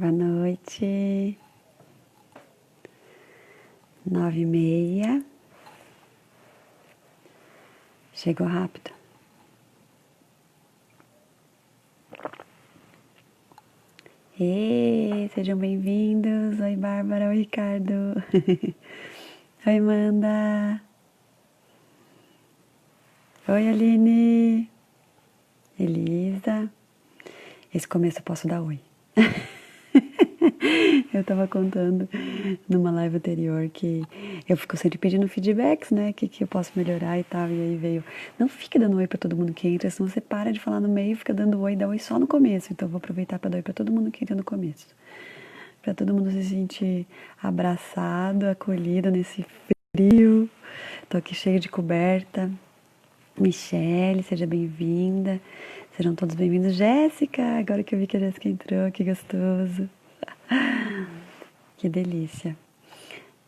Boa noite. 9h30. Chegou rápido. Sejam bem-vindos. Oi, Bárbara. Oi, Ricardo. Oi, Amanda. Oi, Aline. Elisa. Esse começo eu posso dar oi. Eu tava contando numa live anterior que eu fico sempre pedindo feedbacks, né? Que eu posso melhorar e tal. E aí veio, não fique dando oi pra todo mundo que entra, senão você para de falar no meio, fica dando oi, dá oi só no começo. Então eu vou aproveitar pra dar oi pra todo mundo que entra no começo. Pra todo mundo se sentir abraçado, acolhido nesse frio. Tô aqui cheio de coberta. Michele, seja bem-vinda. Sejam todos bem-vindos. Jéssica, agora que eu vi que a Jéssica entrou, que gostoso. Que delícia.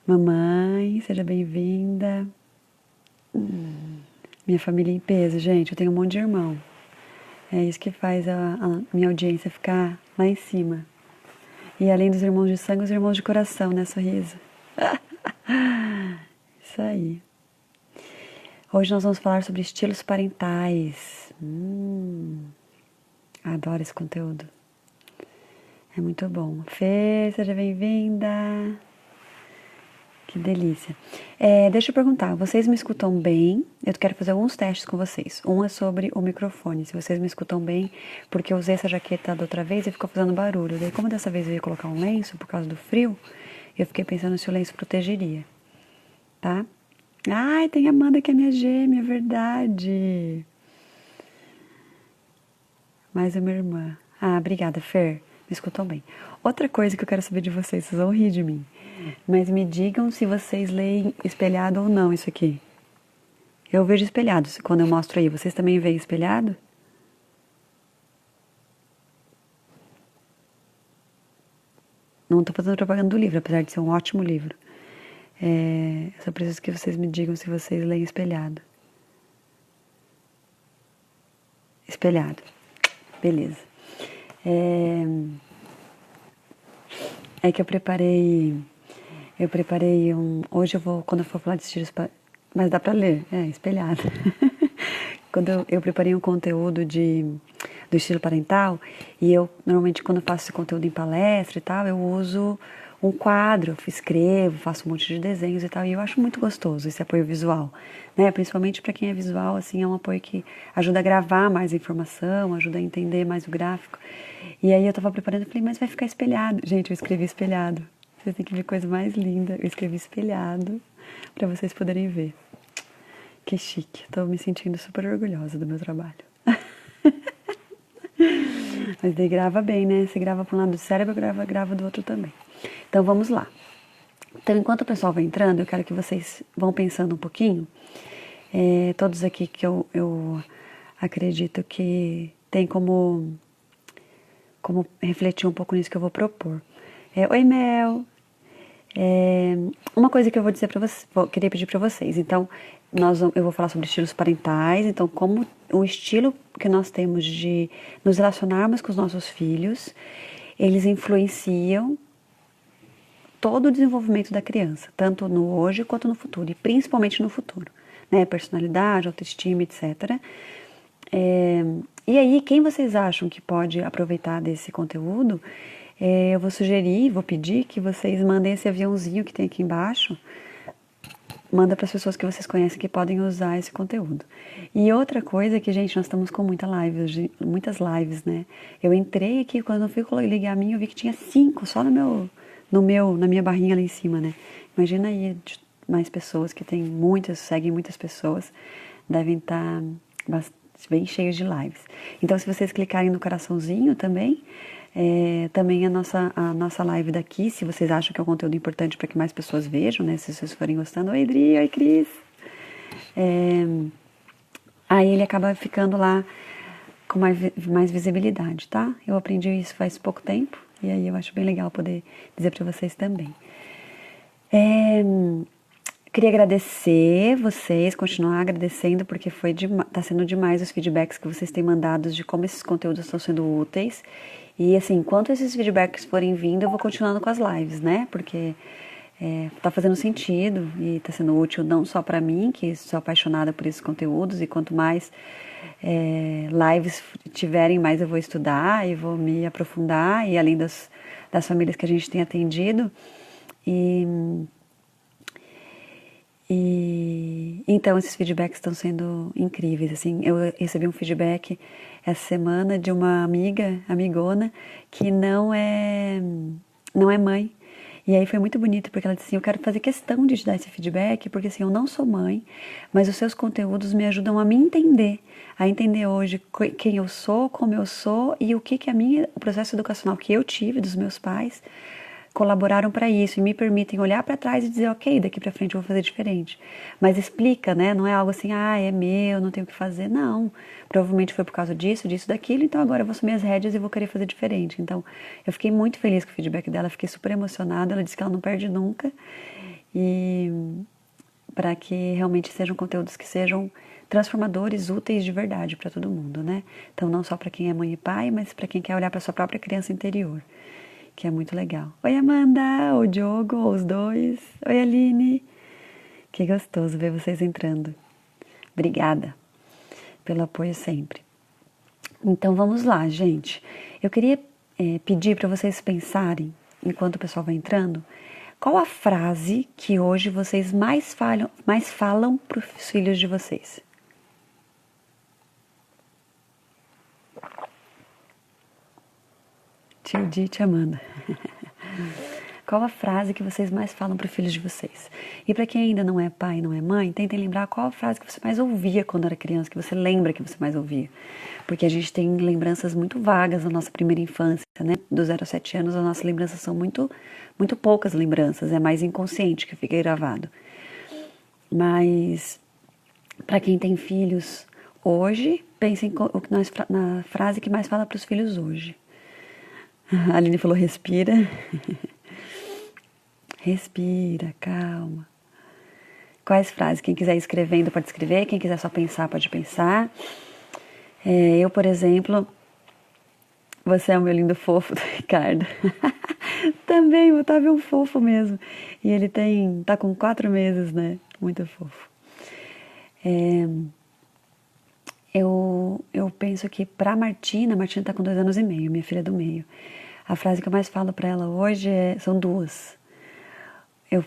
Mamãe, seja bem-vinda. Minha família em peso, gente. Eu tenho um monte de irmão. É isso que faz a minha audiência ficar lá em cima. E além dos irmãos de sangue, os irmãos de coração, né, Sorriso? Isso aí. Hoje nós vamos falar sobre estilos parentais. Adoro esse conteúdo. É muito bom. Fê, seja bem-vinda. Que delícia. Deixa eu perguntar, vocês me escutam bem? Eu quero fazer alguns testes com vocês. Um é sobre o microfone, se vocês me escutam bem, porque eu usei essa jaqueta da outra vez e ficou fazendo barulho. Daí, como dessa vez eu ia colocar um lenço por causa do frio, eu fiquei pensando se o lenço protegeria, tá? Ai, tem a Amanda que é minha gêmea, é verdade. Mais uma irmã. Ah, obrigada, Fer. Me escutam bem. Outra coisa que eu quero saber de vocês vão rir de mim. Mas me digam se vocês leem espelhado ou não isso aqui. Eu vejo espelhado quando eu mostro aí. Vocês também veem espelhado? Não estou fazendo propaganda do livro, apesar de ser um ótimo livro. Só preciso que vocês me digam se vocês leem espelhado. Espelhado. Beleza. É que eu preparei hoje eu vou, quando eu for falar de estilos, mas dá pra ler, espelhado. Quando eu preparei um conteúdo do estilo parental, e eu, normalmente, quando eu faço esse conteúdo em palestra e tal, eu uso um quadro, escrevo, faço um monte de desenhos e tal, e eu acho muito gostoso esse apoio visual, né? Principalmente para quem é visual, assim, é um apoio que ajuda a gravar mais a informação, ajuda a entender mais o gráfico. E aí eu tava preparando e falei, mas vai ficar espelhado. Gente, eu escrevi espelhado. Vocês têm que ver coisa mais linda. Eu escrevi espelhado para vocês poderem ver. Que chique. Tô me sentindo super orgulhosa do meu trabalho. Mas daí grava bem, né? Você grava para um lado do cérebro, grava do outro também. Então vamos lá. Então, enquanto o pessoal vai entrando, eu quero que vocês vão pensando um pouquinho. Todos aqui que eu acredito que tem como refletir um pouco nisso que eu vou propor. Oi, Mel! Uma coisa que eu vou dizer para vocês, queria pedir para vocês. Então, eu vou falar sobre estilos parentais. Então, como o estilo que nós temos de nos relacionarmos com os nossos filhos, eles influenciam todo o desenvolvimento da criança, tanto no hoje quanto no futuro, e principalmente no futuro, né? Personalidade, autoestima, etc. E aí, quem vocês acham que pode aproveitar desse conteúdo? Eu vou sugerir, vou pedir que vocês mandem esse aviãozinho que tem aqui embaixo. Manda para as pessoas que vocês conhecem que podem usar esse conteúdo. E outra coisa que, gente, nós estamos com muitas lives, né? Eu entrei aqui, quando eu fui ligar a minha, eu vi que tinha 5 só na minha barrinha lá em cima, né? Imagina aí mais pessoas que tem seguem muitas pessoas, devem estar bem cheios de lives. Então, se vocês clicarem no coraçãozinho também, também a nossa live daqui, se vocês acham que é um conteúdo importante para que mais pessoas vejam, né? Se vocês forem gostando. Oi, Adri, oi, Cris. Aí ele acaba ficando lá com mais visibilidade, tá? Eu aprendi isso faz pouco tempo e aí eu acho bem legal poder dizer para vocês também. Queria agradecer vocês, continuar agradecendo, porque tá sendo demais os feedbacks que vocês têm mandado de como esses conteúdos estão sendo úteis. E assim, enquanto esses feedbacks forem vindo, eu vou continuando com as lives, né? Porque tá fazendo sentido e tá sendo útil não só para mim, que sou apaixonada por esses conteúdos, e quanto mais lives tiverem, mais eu vou estudar e vou me aprofundar, e além das famílias que a gente tem atendido. E então esses feedbacks estão sendo incríveis, assim. Eu recebi um feedback essa semana de uma amigona, que não é mãe. E aí foi muito bonito, porque ela disse assim: eu quero fazer questão de te dar esse feedback, porque assim, eu não sou mãe, mas os seus conteúdos me ajudam a me entender, a entender hoje quem eu sou, como eu sou, e o que o processo educacional que eu tive dos meus pais colaboraram para isso e me permitem olhar para trás e dizer, ok, daqui para frente eu vou fazer diferente. Mas explica, né? Não é algo assim, é meu, não tenho o que fazer. Não, provavelmente foi por causa disso, daquilo, então agora eu vou assumir as rédeas e vou querer fazer diferente. Então, eu fiquei muito feliz com o feedback dela, fiquei super emocionada. Ela disse que ela não perde nunca, e para que realmente sejam conteúdos que sejam transformadores, úteis de verdade para todo mundo, né? Então, não só para quem é mãe e pai, mas para quem quer olhar para sua própria criança interior, que é muito legal. Oi, Amanda, o Diogo, ou os dois. Oi, Aline. Que gostoso ver vocês entrando. Obrigada pelo apoio sempre. Então, vamos lá, gente. Eu queria pedir para vocês pensarem, enquanto o pessoal vai entrando, qual a frase que hoje vocês mais falam para os filhos de vocês? Tio Di, tia Amanda. Qual a frase que vocês mais falam para os filhos de vocês? E para quem ainda não é pai e não é mãe, tentem lembrar qual a frase que você mais ouvia quando era criança, que você lembra que você mais ouvia. Porque a gente tem lembranças muito vagas da nossa primeira infância, né? Do 0 a 7 anos, as nossas lembranças são muito, muito poucas lembranças, é mais inconsciente que fica gravado. Mas para quem tem filhos hoje, pensem na frase que mais fala para os filhos hoje. A Aline falou, respira. Respira, calma. Quais frases? Quem quiser ir escrevendo pode escrever, quem quiser só pensar pode pensar. Eu, por exemplo, você é o meu lindo fofo do Ricardo. Também, o Otávio é um fofo mesmo. E ele tá com 4 meses, né? Muito fofo. Eu penso que pra Martina tá com 2 anos e meio, minha filha do meio. A frase que eu mais falo pra ela hoje são 2.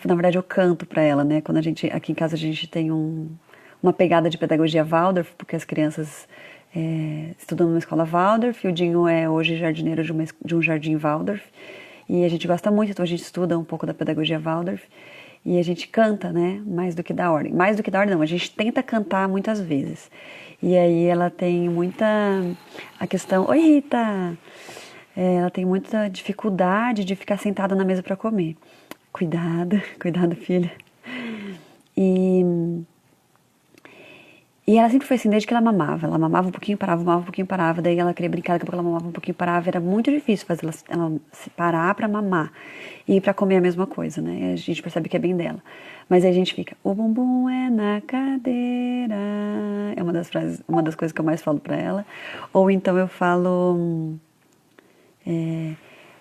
Na verdade, eu canto pra ela, né? Quando aqui em casa a gente tem uma pegada de pedagogia Waldorf, porque as crianças estudam numa escola Waldorf, e o Dinho é hoje jardineiro de um jardim Waldorf, e a gente gosta muito, então a gente estuda um pouco da pedagogia Waldorf, e a gente canta, né? Mais do que da ordem. Mais do que da ordem não, a gente tenta cantar muitas vezes. E aí ela tem a questão... Oi, Rita! Ela tem muita dificuldade de ficar sentada na mesa para comer. Cuidado, filha. E ela sempre foi assim, desde que ela mamava. Ela mamava um pouquinho, parava, mamava um pouquinho, parava. Daí ela queria brincar, daqui a pouco ela mamava um pouquinho, parava. Era muito difícil fazer ela se parar pra mamar e pra comer a mesma coisa, né? A gente percebe que é bem dela. Mas aí a gente fica, o bumbum é na cadeira. É uma das coisas que eu mais falo pra ela. Ou então eu falo...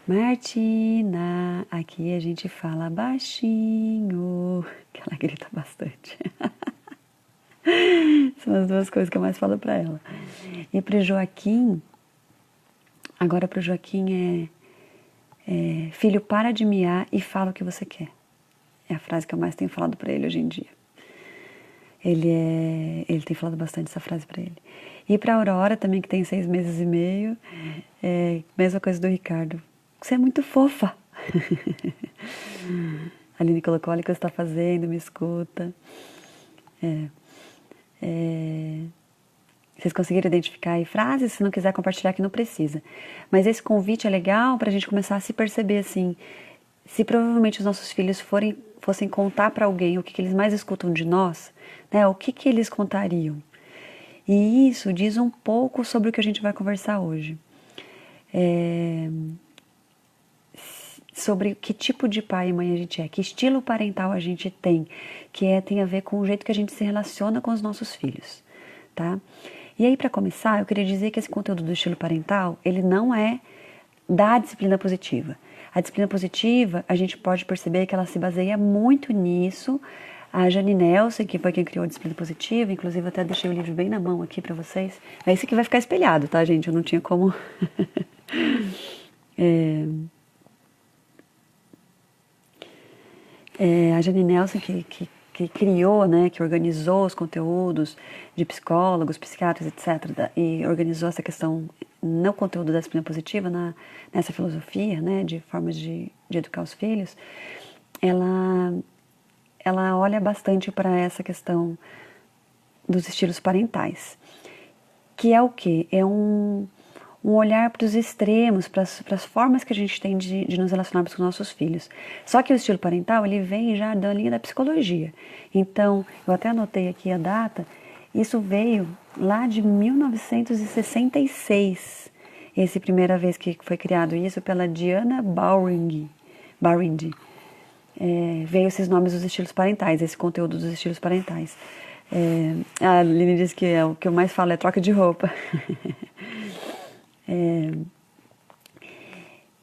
Martina, aqui a gente fala baixinho, que ela grita bastante. São as 2 coisas que eu mais falo pra ela. E pro Joaquim, agora pro Joaquim filho, para de miar e fala o que você quer. É a frase que eu mais tenho falado pra ele hoje em dia. Ele tem falado bastante essa frase pra ele. E pra Aurora também, que tem 6 meses e meio, mesma coisa do Ricardo. Você é muito fofa. A Aline colocou, olha o que você está fazendo, me escuta. Vocês conseguiram identificar aí frases? Se não quiser compartilhar aqui, não precisa. Mas esse convite é legal para a gente começar a se perceber assim. Se provavelmente os nossos filhos fossem contar para alguém o que eles mais escutam de nós, né? O que eles contariam? E isso diz um pouco sobre o que a gente vai conversar hoje. Sobre que tipo de pai e mãe a gente é, que estilo parental a gente tem, que tem a ver com o jeito que a gente se relaciona com os nossos filhos, tá? E aí, para começar, eu queria dizer que esse conteúdo do estilo parental, ele não é da disciplina positiva. A disciplina positiva, a gente pode perceber que ela se baseia muito nisso. A Jane Nelson, que foi quem criou a disciplina positiva, inclusive eu até deixei o livro bem na mão aqui para vocês. Esse aqui vai ficar espelhado, tá, gente? Eu não tinha como... a Jane Nelson que criou, né, que organizou os conteúdos de psicólogos, psiquiatras, etc., e organizou essa questão no conteúdo da disciplina positiva, nessa filosofia, né, de formas de educar os filhos, ela olha bastante para essa questão dos estilos parentais, que é o quê? É um olhar para os extremos, para as formas que a gente tem de nos relacionarmos com nossos filhos. Só que o estilo parental, ele vem já da linha da psicologia. Então, eu até anotei aqui a data, isso veio lá de 1966, essa primeira vez que foi criado isso pela Diana Bowring. Veio esses nomes dos estilos parentais, esse conteúdo dos estilos parentais. A Lili diz que o que eu mais falo é troca de roupa.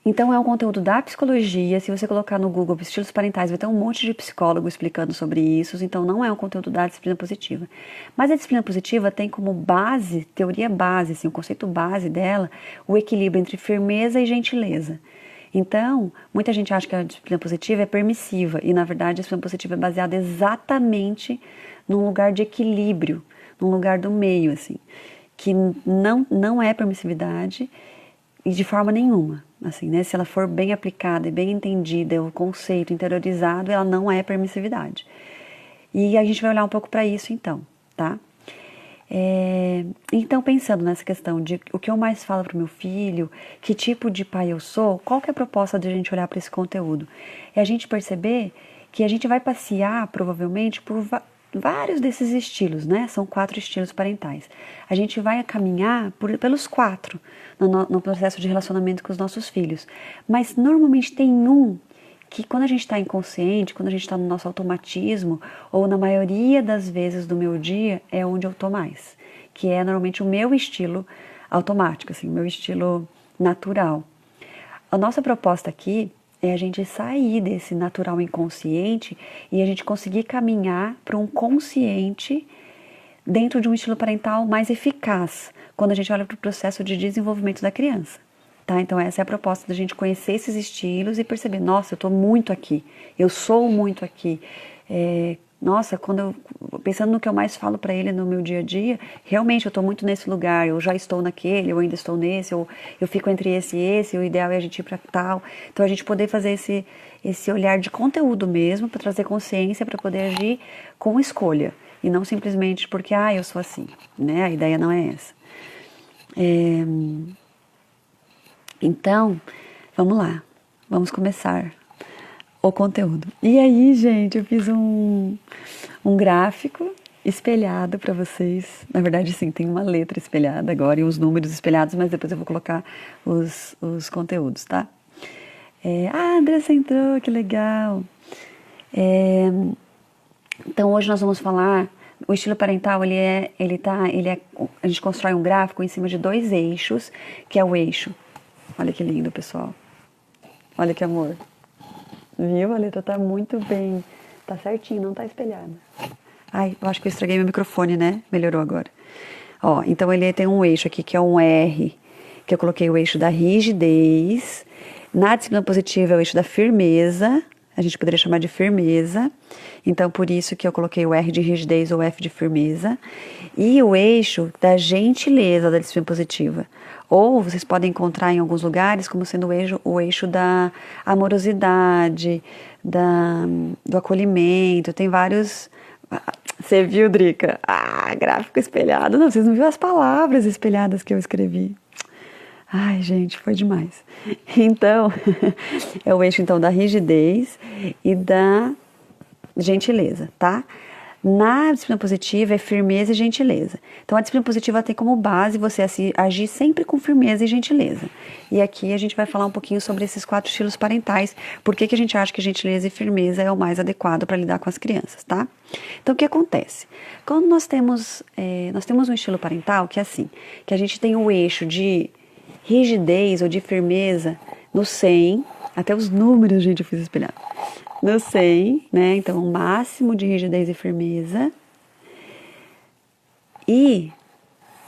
Então é um conteúdo da psicologia. Se você colocar no Google estilos parentais, vai ter um monte de psicólogo explicando sobre isso. Então não é um conteúdo da disciplina positiva. Mas a disciplina positiva tem como base, teoria base, assim, o conceito base dela, o equilíbrio entre firmeza e gentileza. Então, muita gente acha que a disciplina positiva é permissiva, e na verdade a disciplina positiva é baseada exatamente num lugar de equilíbrio, num lugar do meio, assim, que não é permissividade e de forma nenhuma, assim, né? Se ela for bem aplicada e bem entendida, o conceito interiorizado, ela não é permissividade. E a gente vai olhar um pouco para isso então, tá? Então, pensando nessa questão de o que eu mais falo para o meu filho, que tipo de pai eu sou, qual que é a proposta de a gente olhar para esse conteúdo? É a gente perceber que a gente vai passear, provavelmente, por vários desses estilos, né? São 4 estilos parentais. A gente vai caminhar pelos 4 no processo de relacionamento com os nossos filhos. Mas, normalmente, tem um que quando a gente está inconsciente, quando a gente está no nosso automatismo, ou na maioria das vezes do meu dia, é onde eu tô mais, que é normalmente o meu estilo automático, assim, o meu estilo natural. A nossa proposta aqui é a gente sair desse natural inconsciente e a gente conseguir caminhar para um consciente dentro de um estilo parental mais eficaz, quando a gente olha para o processo de desenvolvimento da criança. Tá? Então essa é a proposta da gente conhecer esses estilos e perceber, nossa, eu estou muito aqui, eu sou muito aqui. Nossa, pensando no que eu mais falo para ele no meu dia a dia, realmente eu estou muito nesse lugar, eu já estou naquele, eu ainda estou nesse, eu fico entre esse e esse, o ideal é a gente ir para tal. Então a gente poder fazer esse olhar de conteúdo mesmo, para trazer consciência, para poder agir com escolha, e não simplesmente porque, eu sou assim, né? A ideia não é essa. Então, vamos lá, vamos começar o conteúdo. E aí, gente, eu fiz um gráfico espelhado para vocês. Na verdade, sim, tem uma letra espelhada agora e uns números espelhados, mas depois eu vou colocar os conteúdos, tá? A Andressa entrou, que legal! Então, hoje nós vamos falar... O estilo parental, a gente constrói um gráfico em cima de 2 eixos, que é o eixo... Olha que lindo, pessoal. Olha que amor. Viu? A letra tá muito bem. Tá certinho, não tá espelhada. Ai, eu acho que eu estraguei meu microfone, né? Melhorou agora. Ó, então ele tem um eixo aqui que é um R, que eu coloquei o eixo da rigidez. Na disciplina positiva é o eixo da firmeza. A gente poderia chamar de firmeza. Então, por isso que eu coloquei o R de rigidez ou o F de firmeza. E o eixo da gentileza da disciplina positiva. Ou vocês podem encontrar em alguns lugares como sendo o eixo da amorosidade, do acolhimento. Tem vários... Você viu, Drica? Gráfico espelhado. Não, vocês não viram as palavras espelhadas que eu escrevi. Ai, gente, foi demais. Então, é o eixo então da rigidez e da gentileza, tá? Na disciplina positiva é firmeza e gentileza. Então a disciplina positiva tem como base você agir sempre com firmeza e gentileza. E aqui a gente vai falar um pouquinho sobre esses 4 estilos parentais, por que a gente acha que gentileza e firmeza é o mais adequado para lidar com as crianças, tá? Então o que acontece? Quando nós temos um estilo parental que é assim, que a gente tem o eixo de rigidez ou de firmeza no 100, até os números, gente, eu fiz espelhado. No 100, né? Então, o máximo de rigidez e firmeza. E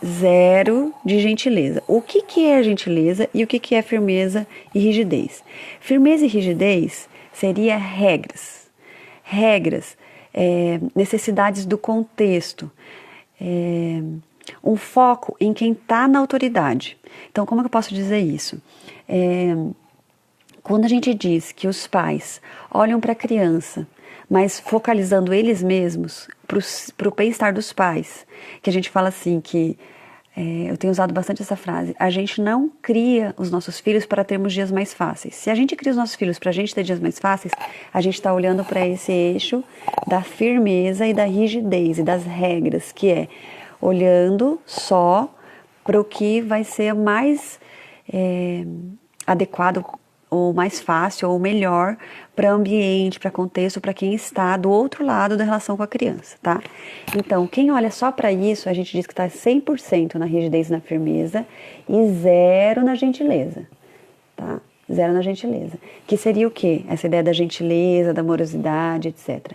0 de gentileza. O que é gentileza e o que é firmeza e rigidez? Firmeza e rigidez seria regras. Regras, necessidades do contexto, um foco em quem está na autoridade. Então, como é que eu posso dizer isso? Quando a gente diz que os pais olham para a criança, mas focalizando eles mesmos para o bem-estar dos pais, que a gente fala assim que eu tenho usado bastante essa frase, a gente não cria os nossos filhos para termos dias mais fáceis. Se a gente cria os nossos filhos para a gente ter dias mais fáceis, a gente está olhando para esse eixo da firmeza e da rigidez e das regras, que é olhando só para o que vai ser mais adequado ou mais fácil ou melhor para ambiente, para contexto, para quem está do outro lado da relação com a criança, tá? Então, quem olha só para isso, a gente diz que está 100% na rigidez e na firmeza e 0 na gentileza, tá? 0 na gentileza. Que seria o quê? Essa ideia da gentileza, da amorosidade, etc.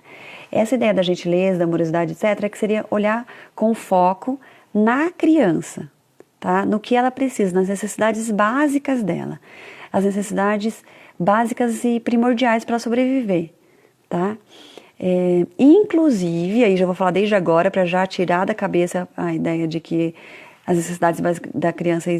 Essa ideia da gentileza, da amorosidade, etc., é que seria olhar com foco na criança, tá? No que ela precisa, nas necessidades básicas dela. As necessidades básicas e primordiais para ela sobreviver, tá? Inclusive, aí já vou falar desde agora para já tirar da cabeça a ideia de que as necessidades básicas da criança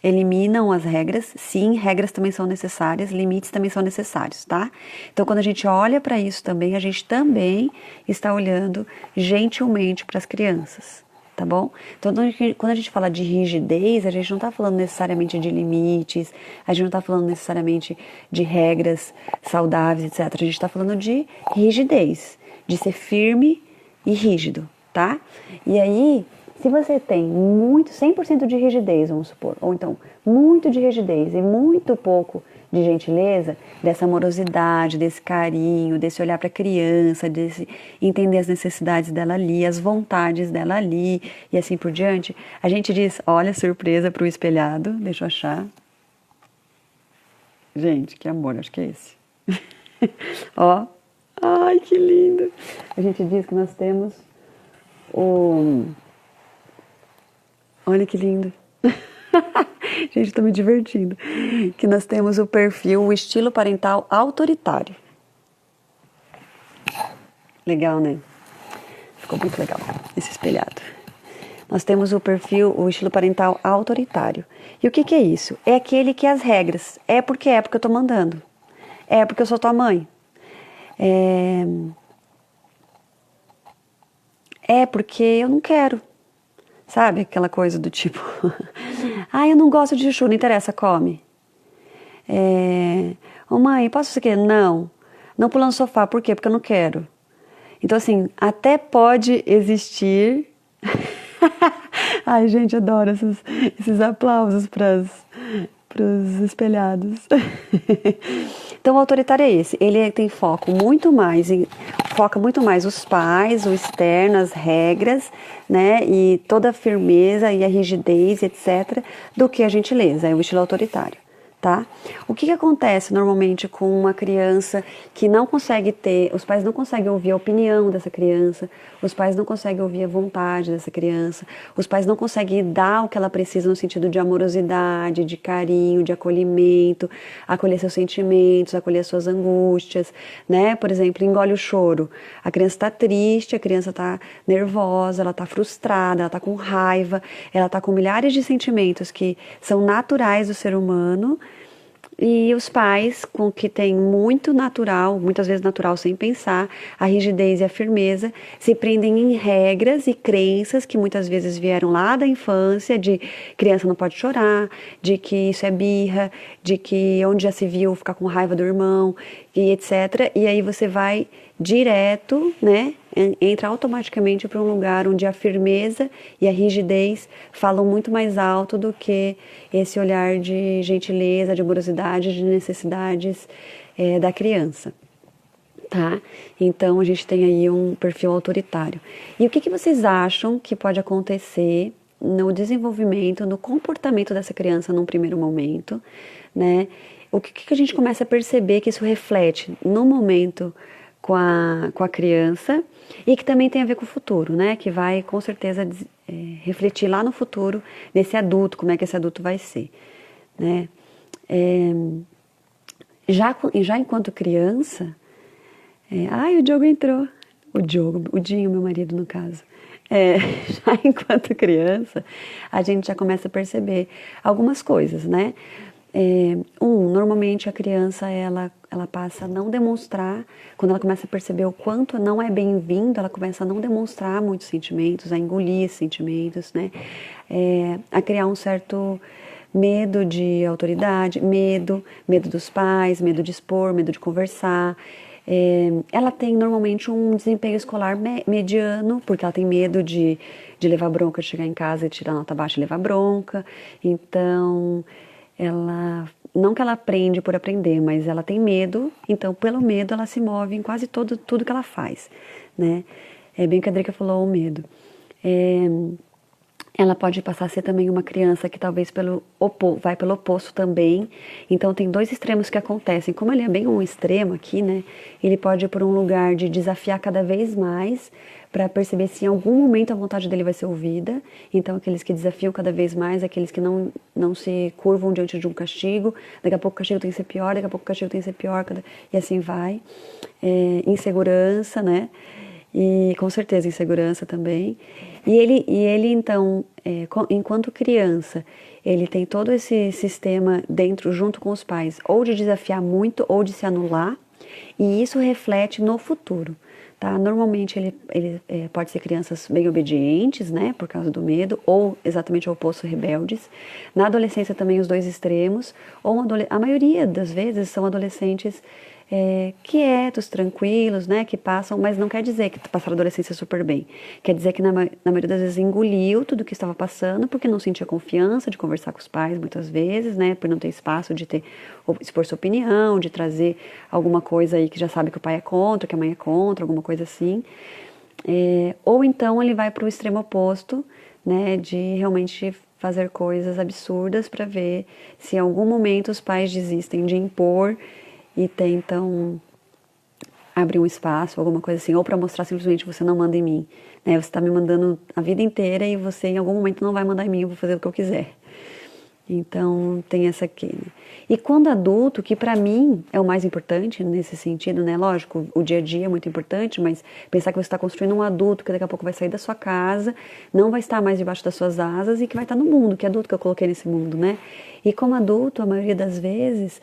eliminam as regras. Sim, regras também são necessárias, limites também são necessários, tá? Então, quando a gente olha para isso também, a gente também está olhando gentilmente para as crianças. Tá bom? Então, quando a gente fala de rigidez, a gente não está falando necessariamente de limites, a gente não está falando necessariamente de regras saudáveis, etc. A gente está falando de rigidez, de ser firme e rígido, tá? E aí, se você tem 100% de rigidez, vamos supor, ou então muito de rigidez e muito pouco de gentileza, dessa amorosidade, desse carinho, desse olhar para a criança, desse entender as necessidades dela ali, as vontades dela ali e assim por diante, a gente diz, olha, surpresa para o espelhado, deixa eu achar. Gente, que amor, acho que é esse. Ó, ai, que lindo. A gente diz que nós temos o... Olha que lindo. Gente, estou me divertindo. Que nós temos o perfil, o estilo parental autoritário. Legal, né? Ficou muito legal esse espelhado. Nós temos o perfil, o estilo parental autoritário. E o que é isso? É aquele que as regras. É porque eu tô mandando. É porque eu sou tua mãe. É porque eu não quero. Sabe? Aquela coisa do tipo... eu não gosto de chuchu, não interessa, come. Ô mãe, posso isso aqui? Não. Não pular no sofá, por quê? Porque eu não quero. Então, assim, até pode existir... Ai, gente, adoro esses aplausos para os espelhados. Então, o autoritário é esse. Ele tem foca muito mais os pais, o externo, as regras, né? E toda a firmeza e a rigidez, etc., do que a gentileza. É o estilo autoritário. Tá? O que acontece normalmente com uma criança que não consegue ter, os pais não conseguem ouvir a opinião dessa criança, os pais não conseguem ouvir a vontade dessa criança, os pais não conseguem dar o que ela precisa no sentido de amorosidade, de carinho, de acolhimento, acolher seus sentimentos, acolher suas angústias, né? Por exemplo, engole o choro. A criança está triste, a criança está nervosa, ela está frustrada, ela está com raiva, ela está com milhares de sentimentos que são naturais do ser humano. E os pais, com que tem muito natural, muitas vezes natural sem pensar, a rigidez e a firmeza, se prendem em regras e crenças que muitas vezes vieram lá da infância, de criança não pode chorar, de que isso é birra, de que onde já se viu ficar com raiva do irmão, e etc. E aí você vai direto, né? Entra automaticamente para um lugar onde a firmeza e a rigidez falam muito mais alto do que esse olhar de gentileza, de amorosidade, de necessidades da criança, tá? Então a gente tem aí um perfil autoritário. E o que vocês acham que pode acontecer no desenvolvimento, no comportamento dessa criança num primeiro momento, né? O que a gente começa a perceber que isso reflete no momento com a criança e que também tem a ver com o futuro, né? Que vai com certeza refletir lá no futuro nesse adulto, como é que esse adulto vai ser, né? Já enquanto criança, ai, o Diogo entrou, o Dinho, meu marido no caso. Já enquanto criança, a gente já começa a perceber algumas coisas, né? Normalmente a criança, ela passa a não demonstrar, quando ela começa a perceber o quanto não é bem-vindo, ela começa a não demonstrar muitos sentimentos, a engolir esses sentimentos, né? A criar um certo medo de autoridade, medo dos pais, medo de expor, medo de conversar. Ela tem normalmente um desempenho escolar mediano, porque ela tem medo de levar bronca, de chegar em casa e tirar nota baixa e levar bronca. Então, não que ela aprende por aprender, mas ela tem medo, então pelo medo ela se move em quase tudo que ela faz, né? É bem o que a Drica falou, o medo. Ela pode passar a ser também uma criança que talvez vai pelo oposto também. Então tem dois extremos que acontecem. Como ele é bem um extremo aqui, né? Ele pode ir por um lugar de desafiar cada vez mais para perceber se em algum momento a vontade dele vai ser ouvida. Então aqueles que desafiam cada vez mais, aqueles que não se curvam diante de um castigo. Daqui a pouco o castigo tem que ser pior, daqui a pouco o castigo tem que ser pior, e assim vai. Insegurança, né? E com certeza insegurança também. E ele então, enquanto criança, ele tem todo esse sistema dentro, junto com os pais, ou de desafiar muito, ou de se anular, e isso reflete no futuro, tá? Normalmente ele pode ser crianças bem obedientes, né, por causa do medo, ou exatamente o oposto, rebeldes. Na adolescência também os dois extremos, ou a maioria das vezes são adolescentes quietos, tranquilos, né, que passam, mas não quer dizer que passaram a adolescência super bem. Quer dizer que na maioria das vezes engoliu tudo o que estava passando, porque não sentia confiança de conversar com os pais muitas vezes, né, por não ter espaço de expor sua opinião, de trazer alguma coisa aí que já sabe que o pai é contra, que a mãe é contra, alguma coisa assim. Ou então ele vai para o extremo oposto, né, de realmente fazer coisas absurdas para ver se em algum momento os pais desistem de impor e tentam abrir um espaço, alguma coisa assim, ou para mostrar simplesmente você não manda em mim, né? Você está me mandando a vida inteira e você em algum momento não vai mandar em mim, eu vou fazer o que eu quiser. Então tem essa aqui, né? E quando adulto, que para mim é o mais importante nesse sentido, né? Lógico, o dia a dia é muito importante, mas pensar que você está construindo um adulto que daqui a pouco vai sair da sua casa, não vai estar mais debaixo das suas asas e que vai estar no mundo, que adulto que eu coloquei nesse mundo, né? E como adulto, a maioria das vezes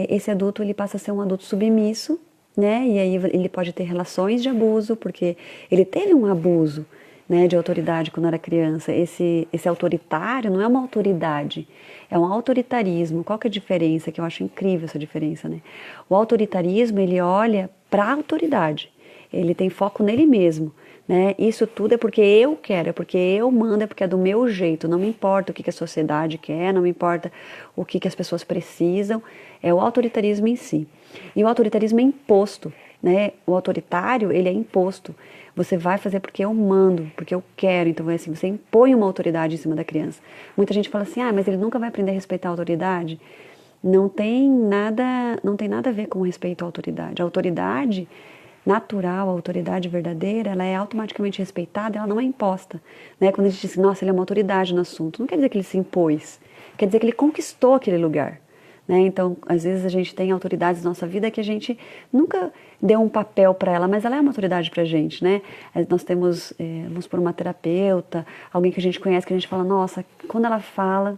esse adulto ele passa a ser um adulto submisso, né? E aí ele pode ter relações de abuso, porque ele teve um abuso, né, de autoridade quando era criança. Esse autoritário não é uma autoridade, é um autoritarismo. Qual que é a diferença? Que eu acho incrível essa diferença, né? O autoritarismo, ele olha para a autoridade, ele tem foco nele mesmo. Né? Isso tudo é porque eu quero, é porque eu mando, é porque é do meu jeito. Não me importa o que a sociedade quer, não me importa o que as pessoas precisam. É o autoritarismo em si. E o autoritarismo é imposto, né? O autoritário, ele é imposto. Você vai fazer porque eu mando, porque eu quero. Então, assim, você impõe uma autoridade em cima da criança. Muita gente fala assim, mas ele nunca vai aprender a respeitar a autoridade. Não tem nada a ver com respeito à autoridade. A autoridade natural, a autoridade verdadeira, ela é automaticamente respeitada, ela não é imposta, né? Quando a gente diz assim, nossa, ele é uma autoridade no assunto, não quer dizer que ele se impôs, quer dizer que ele conquistou aquele lugar, né? Então, às vezes a gente tem autoridades na nossa vida que a gente nunca deu um papel para ela, mas ela é uma autoridade pra gente, né? Nós temos, vamos supor, uma terapeuta, alguém que a gente conhece, que a gente fala, nossa, quando ela fala,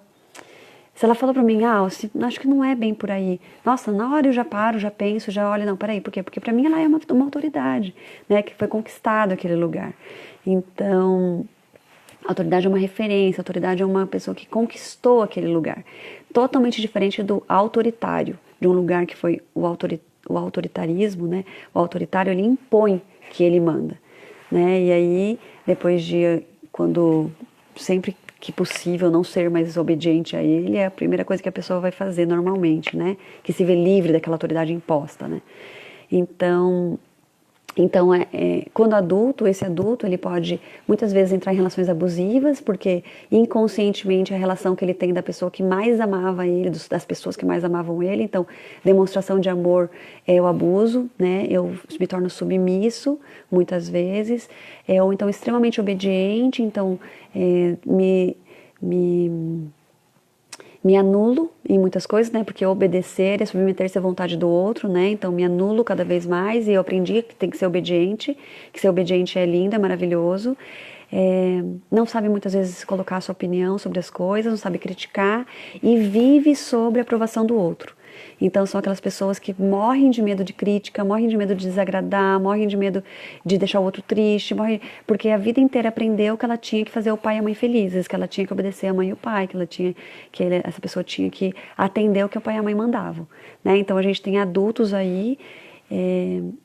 se ela falou pra mim, acho que não é bem por aí. Nossa, na hora eu já paro, já penso, já olho, não, peraí, por quê? Porque pra mim ela é uma autoridade, né, que foi conquistado aquele lugar. Então, a autoridade é uma referência, a autoridade é uma pessoa que conquistou aquele lugar. Totalmente diferente do autoritário, de um lugar que foi o autoritarismo, né, o autoritário, ele impõe que ele manda, né, e aí, depois de, quando sempre que possível não ser mais obediente a ele, é a primeira coisa que a pessoa vai fazer normalmente, né? Que se vê livre daquela autoridade imposta, né? Então, Então, quando adulto, esse adulto, ele pode muitas vezes entrar em relações abusivas, porque inconscientemente a relação que ele tem da pessoa que mais amava ele, das pessoas que mais amavam ele, então, demonstração de amor é o abuso, né? Eu me torno submisso, muitas vezes, ou então extremamente obediente, então, me me anulo em muitas coisas, né? Porque obedecer é submeter-se à vontade do outro, né? Então me anulo cada vez mais e eu aprendi que tem que ser obediente, que ser obediente é lindo, é maravilhoso. Não sabe muitas vezes colocar a sua opinião sobre as coisas, não sabe criticar e vive sobre a aprovação do outro. Então são aquelas pessoas que morrem de medo de crítica, morrem de medo de desagradar, morrem de medo de deixar o outro triste, porque a vida inteira aprendeu que ela tinha que fazer o pai e a mãe felizes, que ela tinha que obedecer a mãe e o pai, essa pessoa tinha que atender o que o pai e a mãe mandavam, né? Então a gente tem adultos aí,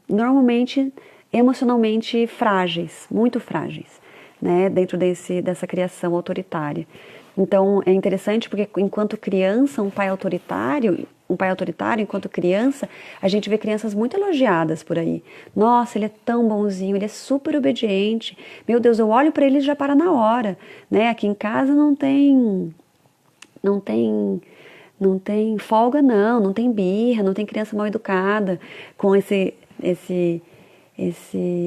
normalmente emocionalmente frágeis, muito frágeis, né? Dentro dessa criação autoritária. Então é interessante porque enquanto criança, um pai autoritário, enquanto criança, a gente vê crianças muito elogiadas por aí. Nossa, ele é tão bonzinho, ele é super obediente. Meu Deus, eu olho para ele e já para na hora, né? Aqui em casa não tem folga não tem birra, não tem criança mal educada, com esse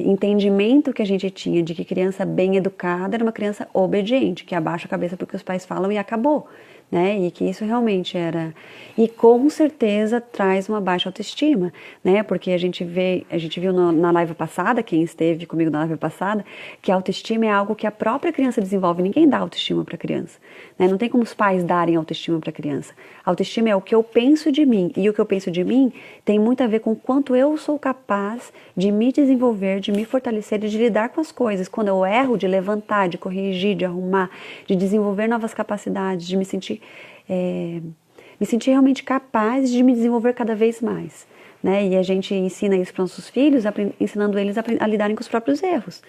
entendimento que a gente tinha de que criança bem educada era uma criança obediente, que abaixa a cabeça porque os pais falam e acabou, né? E que isso realmente era... E com certeza traz uma baixa autoestima, né? Porque a gente viu na live passada, quem esteve comigo na live passada, que a autoestima é algo que a própria criança desenvolve. Ninguém dá autoestima para a criança, né? Não tem como os pais darem autoestima para a criança. A autoestima é o que eu penso de mim, e o que eu penso de mim tem muito a ver com o quanto eu sou capaz de me desenvolver, de me fortalecer e de lidar com as coisas. Quando eu erro, de levantar, de corrigir, de arrumar, de desenvolver novas capacidades, de me sentir realmente capaz de me desenvolver cada vez mais, né? E a gente ensina isso para os nossos filhos, ensinando eles a lidarem com os próprios erros,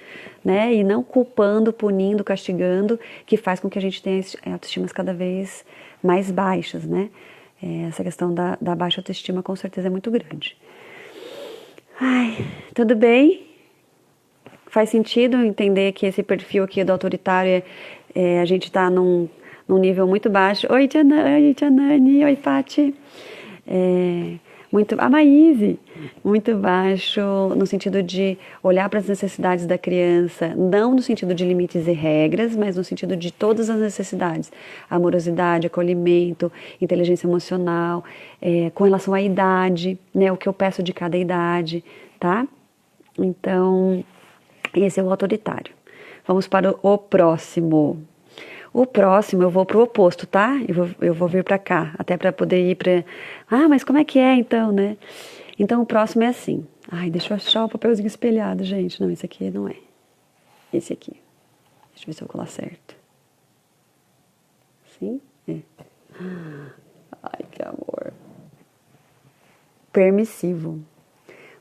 né? E não culpando, punindo, castigando, que faz com que a gente tenha autoestimas cada vez mais baixas, né? Essa questão da baixa autoestima com certeza é muito grande. Ai, tudo bem? Faz sentido entender que esse perfil aqui do autoritário a gente está num nível muito baixo. Oi, Tia Nani. Oi, Pati. A Maíse. Muito baixo no sentido de olhar para as necessidades da criança, não no sentido de limites e regras, mas no sentido de todas as necessidades. Amorosidade, acolhimento, inteligência emocional, com relação à idade, né, o que eu peço de cada idade, tá? Então, esse é o autoritário. Vamos para o próximo. O próximo eu vou pro oposto, tá? Eu vou vir para cá, até para poder ir para... Ah, mas como é que é então, né? Então o próximo é assim. Ai, deixa eu achar o papelzinho espelhado, gente. Não, esse aqui não é. Esse aqui. Deixa eu ver se eu vou colar certo. Sim? É. Ai, que amor. Permissivo.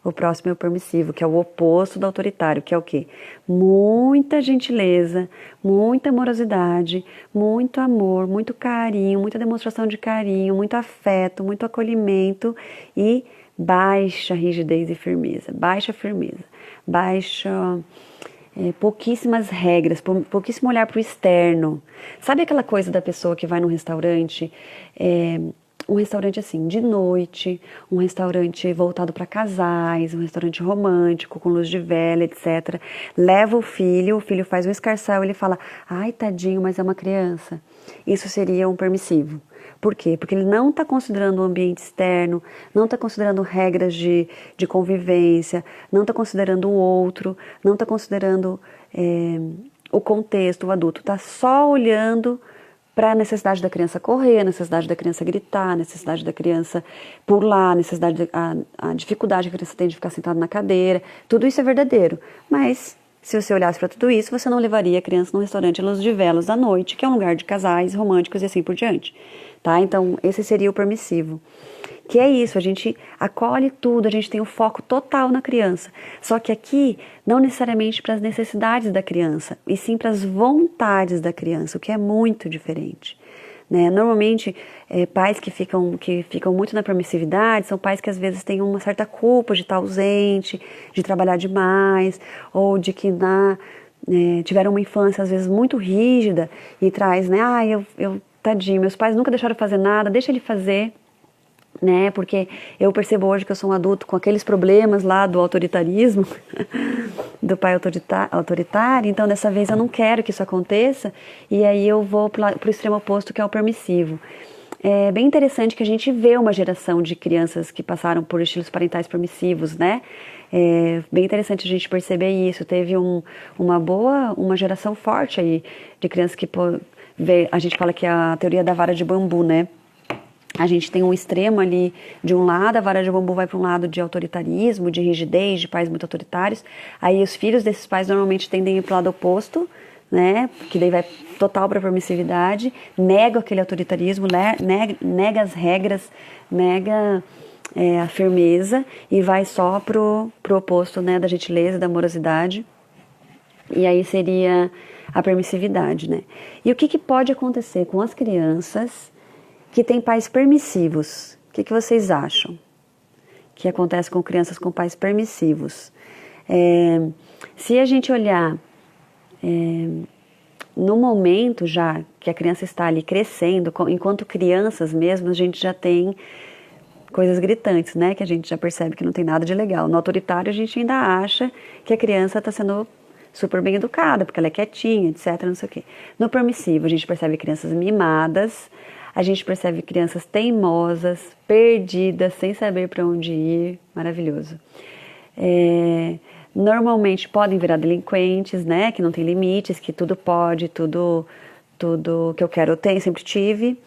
O próximo é o permissivo, que é o oposto do autoritário, que é o quê? Muita gentileza, muita amorosidade, muito amor, muito carinho, muita demonstração de carinho, muito afeto, muito acolhimento e baixa rigidez e firmeza, pouquíssimas regras, pouquíssimo olhar para o externo. Sabe aquela coisa da pessoa que vai num restaurante... um restaurante assim, de noite, um restaurante voltado para casais, um restaurante romântico, com luz de vela, etc. Leva o filho faz um escarcéu, ele fala, ai, tadinho, mas é uma criança. Isso seria um permissivo. Por quê? Porque ele não está considerando o ambiente externo, não está considerando regras de convivência, não está considerando o outro, não está considerando o contexto, o adulto, está só olhando para a necessidade da criança correr, a necessidade da criança gritar, a necessidade da criança pular, a dificuldade que a criança tem de ficar sentada na cadeira. Tudo isso é verdadeiro. Mas, se você olhasse para tudo isso, você não levaria a criança num restaurante à luz de velas à noite, que é um lugar de casais românticos e assim por diante. Tá? Então, esse seria o permissivo. Que é isso, a gente acolhe tudo, a gente tem o foco total na criança. Só que aqui, não necessariamente para as necessidades da criança, e sim para as vontades da criança, o que é muito diferente. né? Normalmente, pais que ficam muito na permissividade são pais que às vezes têm uma certa culpa de estar ausente, de trabalhar demais, ou de que tiveram uma infância às vezes muito rígida e traz, né? Tadinho, meus pais nunca deixaram fazer nada, deixa ele fazer, né? Porque eu percebo hoje que eu sou um adulto com aqueles problemas lá do autoritarismo, do pai autoritário, então dessa vez eu não quero que isso aconteça, e aí eu vou para o extremo oposto, que é o permissivo. É bem interessante que a gente vê uma geração de crianças que passaram por estilos parentais permissivos, né? É bem interessante a gente perceber isso. Teve uma geração forte aí de crianças que a gente fala que é a teoria da vara de bambu, né? A gente tem um extremo ali, de um lado, a vara de bambu vai para um lado de autoritarismo, de rigidez, de pais muito autoritários. Aí os filhos desses pais normalmente tendem a ir para o lado oposto, né? Que daí vai total para permissividade, nega aquele autoritarismo, nega as regras, nega a firmeza e vai só pro oposto, né? Da gentileza, da amorosidade. E aí seria a permissividade, né? E o que pode acontecer com as crianças que têm pais permissivos? O que vocês acham que acontece com crianças com pais permissivos? Se a gente olhar no momento já que a criança está ali crescendo, enquanto crianças mesmo, a gente já tem coisas gritantes, né? Que a gente já percebe que não tem nada de legal. No autoritário a gente ainda acha que a criança está sendo super bem educada, porque ela é quietinha, etc, não sei o quê. No permissivo a gente percebe crianças mimadas, a gente percebe crianças teimosas, perdidas, sem saber para onde ir. Maravilhoso. Normalmente podem virar delinquentes, né? Que não tem limites, que tudo pode, tudo que eu quero eu tenho, sempre tive.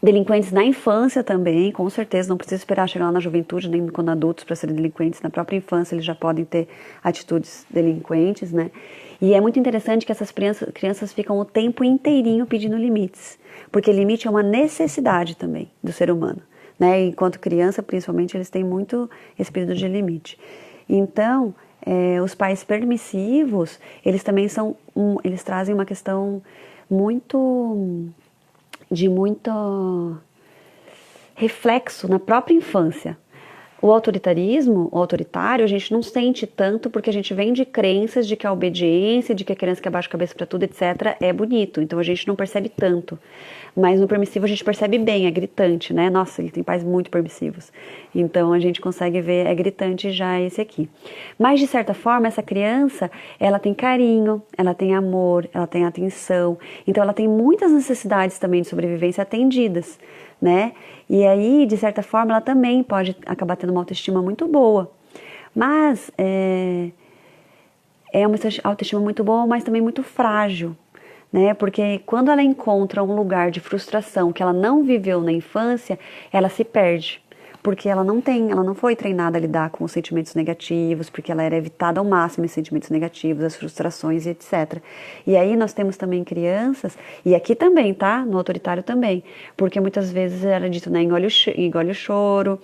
Delinquentes na infância também, com certeza, não precisa esperar chegar lá na juventude, nem quando adultos, para serem delinquentes. Na própria infância eles já podem ter atitudes delinquentes, né? E é muito interessante que essas crianças ficam o tempo inteirinho pedindo limites, porque limite é uma necessidade também do ser humano, né? Enquanto criança, principalmente, eles têm muito esse pedido de limite. Então, os pais permissivos, eles também eles trazem uma questão de muito reflexo na própria infância. O autoritário, a gente não sente tanto porque a gente vem de crenças de que a obediência, de que a criança que abaixa a cabeça para tudo, etc, é bonito. Então a gente não percebe tanto. Mas no permissivo a gente percebe bem, é gritante, né? Nossa, ele tem pais muito permissivos. Então a gente consegue ver, é gritante já esse aqui. Mas de certa forma, essa criança, ela tem carinho, ela tem amor, ela tem atenção. Então ela tem muitas necessidades também de sobrevivência atendidas, né? E aí, de certa forma, ela também pode acabar tendo uma autoestima muito boa. Mas é uma autoestima muito boa, mas também muito frágil, né? Porque quando ela encontra um lugar de frustração que ela não viveu na infância, ela se perde. Porque ela não foi treinada a lidar com os sentimentos negativos, porque ela era evitada ao máximo os sentimentos negativos, as frustrações e etc. E aí nós temos também crianças, e aqui também, tá? No autoritário também, porque muitas vezes era dito, né, engole o choro,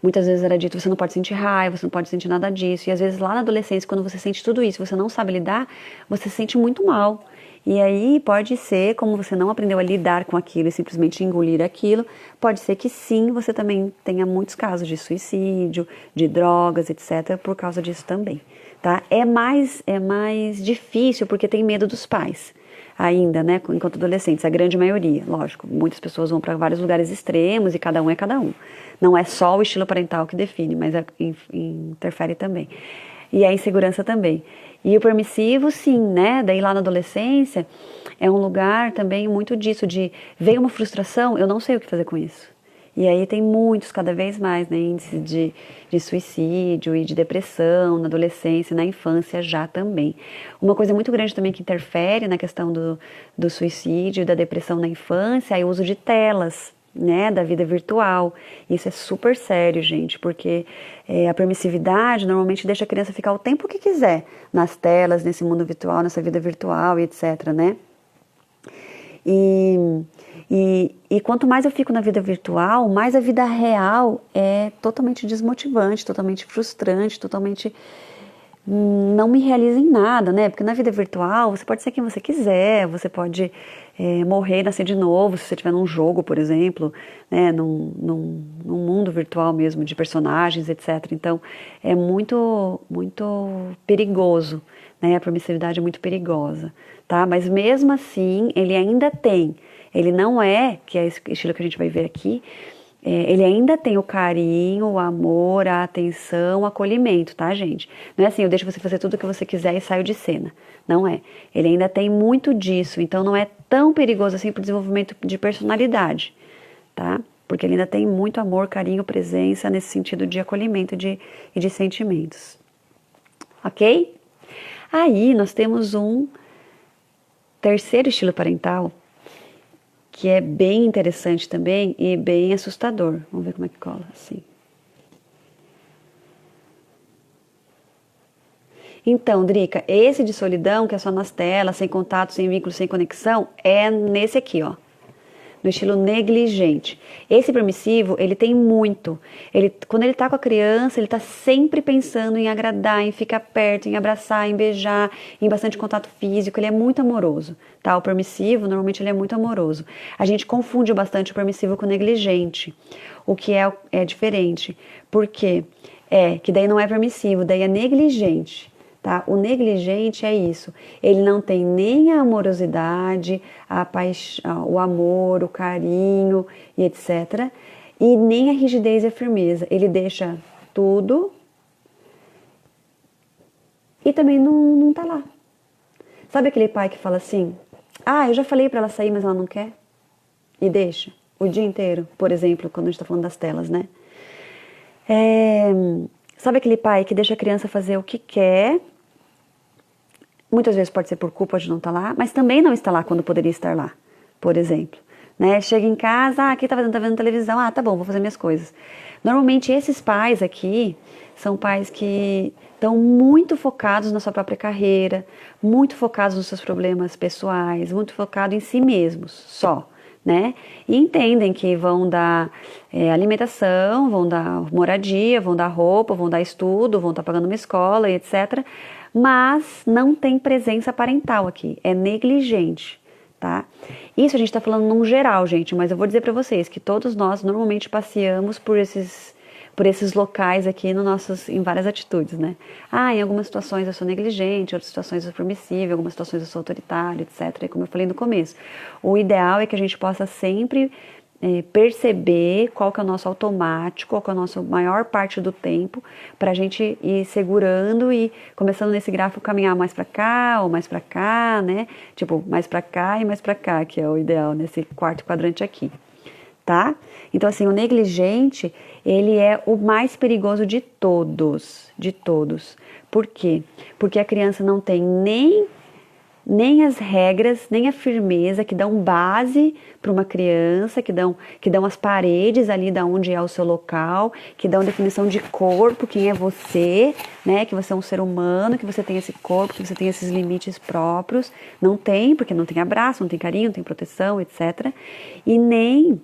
muitas vezes era dito, você não pode sentir raiva, você não pode sentir nada disso, e às vezes lá na adolescência, quando você sente tudo isso, você não sabe lidar, você se sente muito mal. E aí pode ser, como você não aprendeu a lidar com aquilo e simplesmente engolir aquilo, pode ser que sim, você também tenha muitos casos de suicídio, de drogas, etc, por causa disso também, tá? É mais difícil porque tem medo dos pais ainda, né, enquanto adolescentes, a grande maioria, lógico, muitas pessoas vão para vários lugares extremos e cada um é cada um. Não é só o estilo parental que define, mas interfere também. E a insegurança também. E o permissivo, sim, né? Daí lá na adolescência é um lugar também muito disso, de veio uma frustração, eu não sei o que fazer com isso. E aí tem muitos, cada vez mais, né, índices de suicídio e de depressão na adolescência, na infância já também. Uma coisa muito grande também que interfere na questão do suicídio e da depressão na infância é o uso de telas, né, da vida virtual. Isso é super sério, gente, porque a permissividade normalmente deixa a criança ficar o tempo que quiser nas telas, nesse mundo virtual, nessa vida virtual e etc, né? E quanto mais eu fico na vida virtual, mais a vida real é totalmente desmotivante, totalmente frustrante, totalmente não me realiza em nada, né? Porque na vida virtual você pode ser quem você quiser, você pode morrer e nascer de novo se você estiver num jogo, por exemplo, né? Num mundo virtual mesmo, de personagens, etc. Então é muito, muito perigoso, né? A promiscuidade é muito perigosa, tá? Mas mesmo assim, ele ainda tem, ele não é, que é esse estilo que a gente vai ver aqui, ele ainda tem o carinho, o amor, a atenção, o acolhimento, tá, gente? Não é assim, eu deixo você fazer tudo o que você quiser e saio de cena. Não é. Ele ainda tem muito disso, então não é tão perigoso assim pro desenvolvimento de personalidade, tá? Porque ele ainda tem muito amor, carinho, presença nesse sentido de acolhimento e de sentimentos. Ok? Aí nós temos um terceiro estilo parental, que é bem interessante também e bem assustador. Vamos ver como é que cola, assim. Então, Drica, esse de solidão, que é só nas telas, sem contato, sem vínculo, sem conexão, é nesse aqui, ó. No estilo negligente. Esse permissivo, ele tem muito. Quando ele tá com a criança, ele tá sempre pensando em agradar, em ficar perto, em abraçar, em beijar, em bastante contato físico. Ele é muito amoroso, tá? O permissivo, normalmente, ele é muito amoroso. A gente confunde bastante o permissivo com o negligente, o que é diferente. Por quê? Que daí não é permissivo, daí é negligente. Tá? O negligente é isso, ele não tem nem a amorosidade, a paixão, o amor, o carinho e etc. E nem a rigidez e a firmeza, ele deixa tudo e também não tá lá. Sabe aquele pai que fala assim, eu já falei pra ela sair, mas ela não quer? E deixa, o dia inteiro, por exemplo, quando a gente tá falando das telas, né? Sabe aquele pai que deixa a criança fazer o que quer? Muitas vezes pode ser por culpa de não estar lá, mas também não está lá quando poderia estar lá, por exemplo. Né? Chega em casa, aqui tá vendo televisão, tá bom, vou fazer minhas coisas. Normalmente esses pais aqui são pais que estão muito focados na sua própria carreira, muito focados nos seus problemas pessoais, muito focados em si mesmos, só. Né? E entendem que vão dar alimentação, vão dar moradia, vão dar roupa, vão dar estudo, vão estar pagando uma escola e etc. Mas não tem presença parental aqui, é negligente, tá? Isso a gente tá falando num geral, gente, mas eu vou dizer pra vocês que todos nós normalmente passeamos por esses locais aqui em várias atitudes, né? Em algumas situações eu sou negligente, em outras situações eu sou permissiva, em algumas situações eu sou autoritário, etc. E como eu falei no começo, o ideal é que a gente possa sempre perceber qual que é o nosso automático, qual que é a nossa maior parte do tempo, para a gente ir segurando e começando nesse gráfico caminhar mais para cá ou mais para cá, né? Tipo, mais para cá e mais para cá, que é o ideal nesse quarto quadrante aqui, tá? Então, assim, o negligente, ele é o mais perigoso de todos, de todos. Por quê? Porque a criança não tem nem as regras, nem a firmeza que dão base para uma criança, que dão as paredes ali da onde é o seu local, que dão definição de corpo, quem é você, né? Que você é um ser humano, que você tem esse corpo, que você tem esses limites próprios. Não tem, porque não tem abraço, não tem carinho, não tem proteção, etc. E nem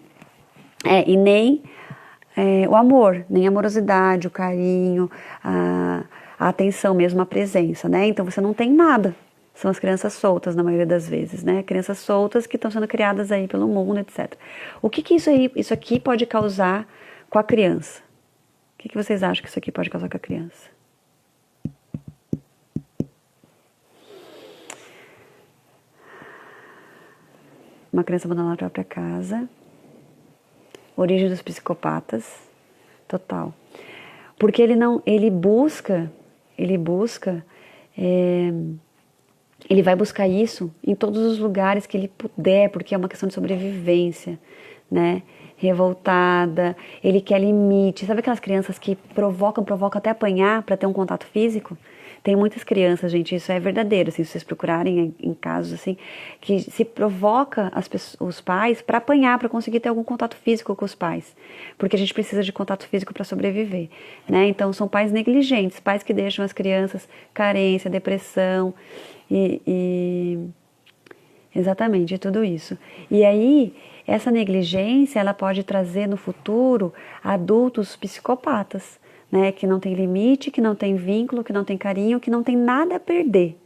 o amor, nem a amorosidade, o carinho, a atenção mesmo, a presença, né? Então você não tem nada. São as crianças soltas, na maioria das vezes, né? Crianças soltas que estão sendo criadas aí pelo mundo, etc. O que isso aqui pode causar com a criança? O que vocês acham que isso aqui pode causar com a criança? Uma criança abandonada na própria casa. Origem dos psicopatas. Total. Porque ele vai buscar isso em todos os lugares que ele puder, porque é uma questão de sobrevivência, né? Revoltada, ele quer limite. Sabe aquelas crianças que provocam até apanhar para ter um contato físico? Tem muitas crianças, gente, isso é verdadeiro, assim, se vocês procurarem em casos assim, que se provoca os pais para apanhar, para conseguir ter algum contato físico com os pais, porque a gente precisa de contato físico para sobreviver, né? Então são pais negligentes, pais que deixam as crianças carência, depressão exatamente, tudo isso. E aí, essa negligência, ela pode trazer no futuro adultos psicopatas, né? Que não tem limite, que não tem vínculo, que não tem carinho, que não tem nada a perder.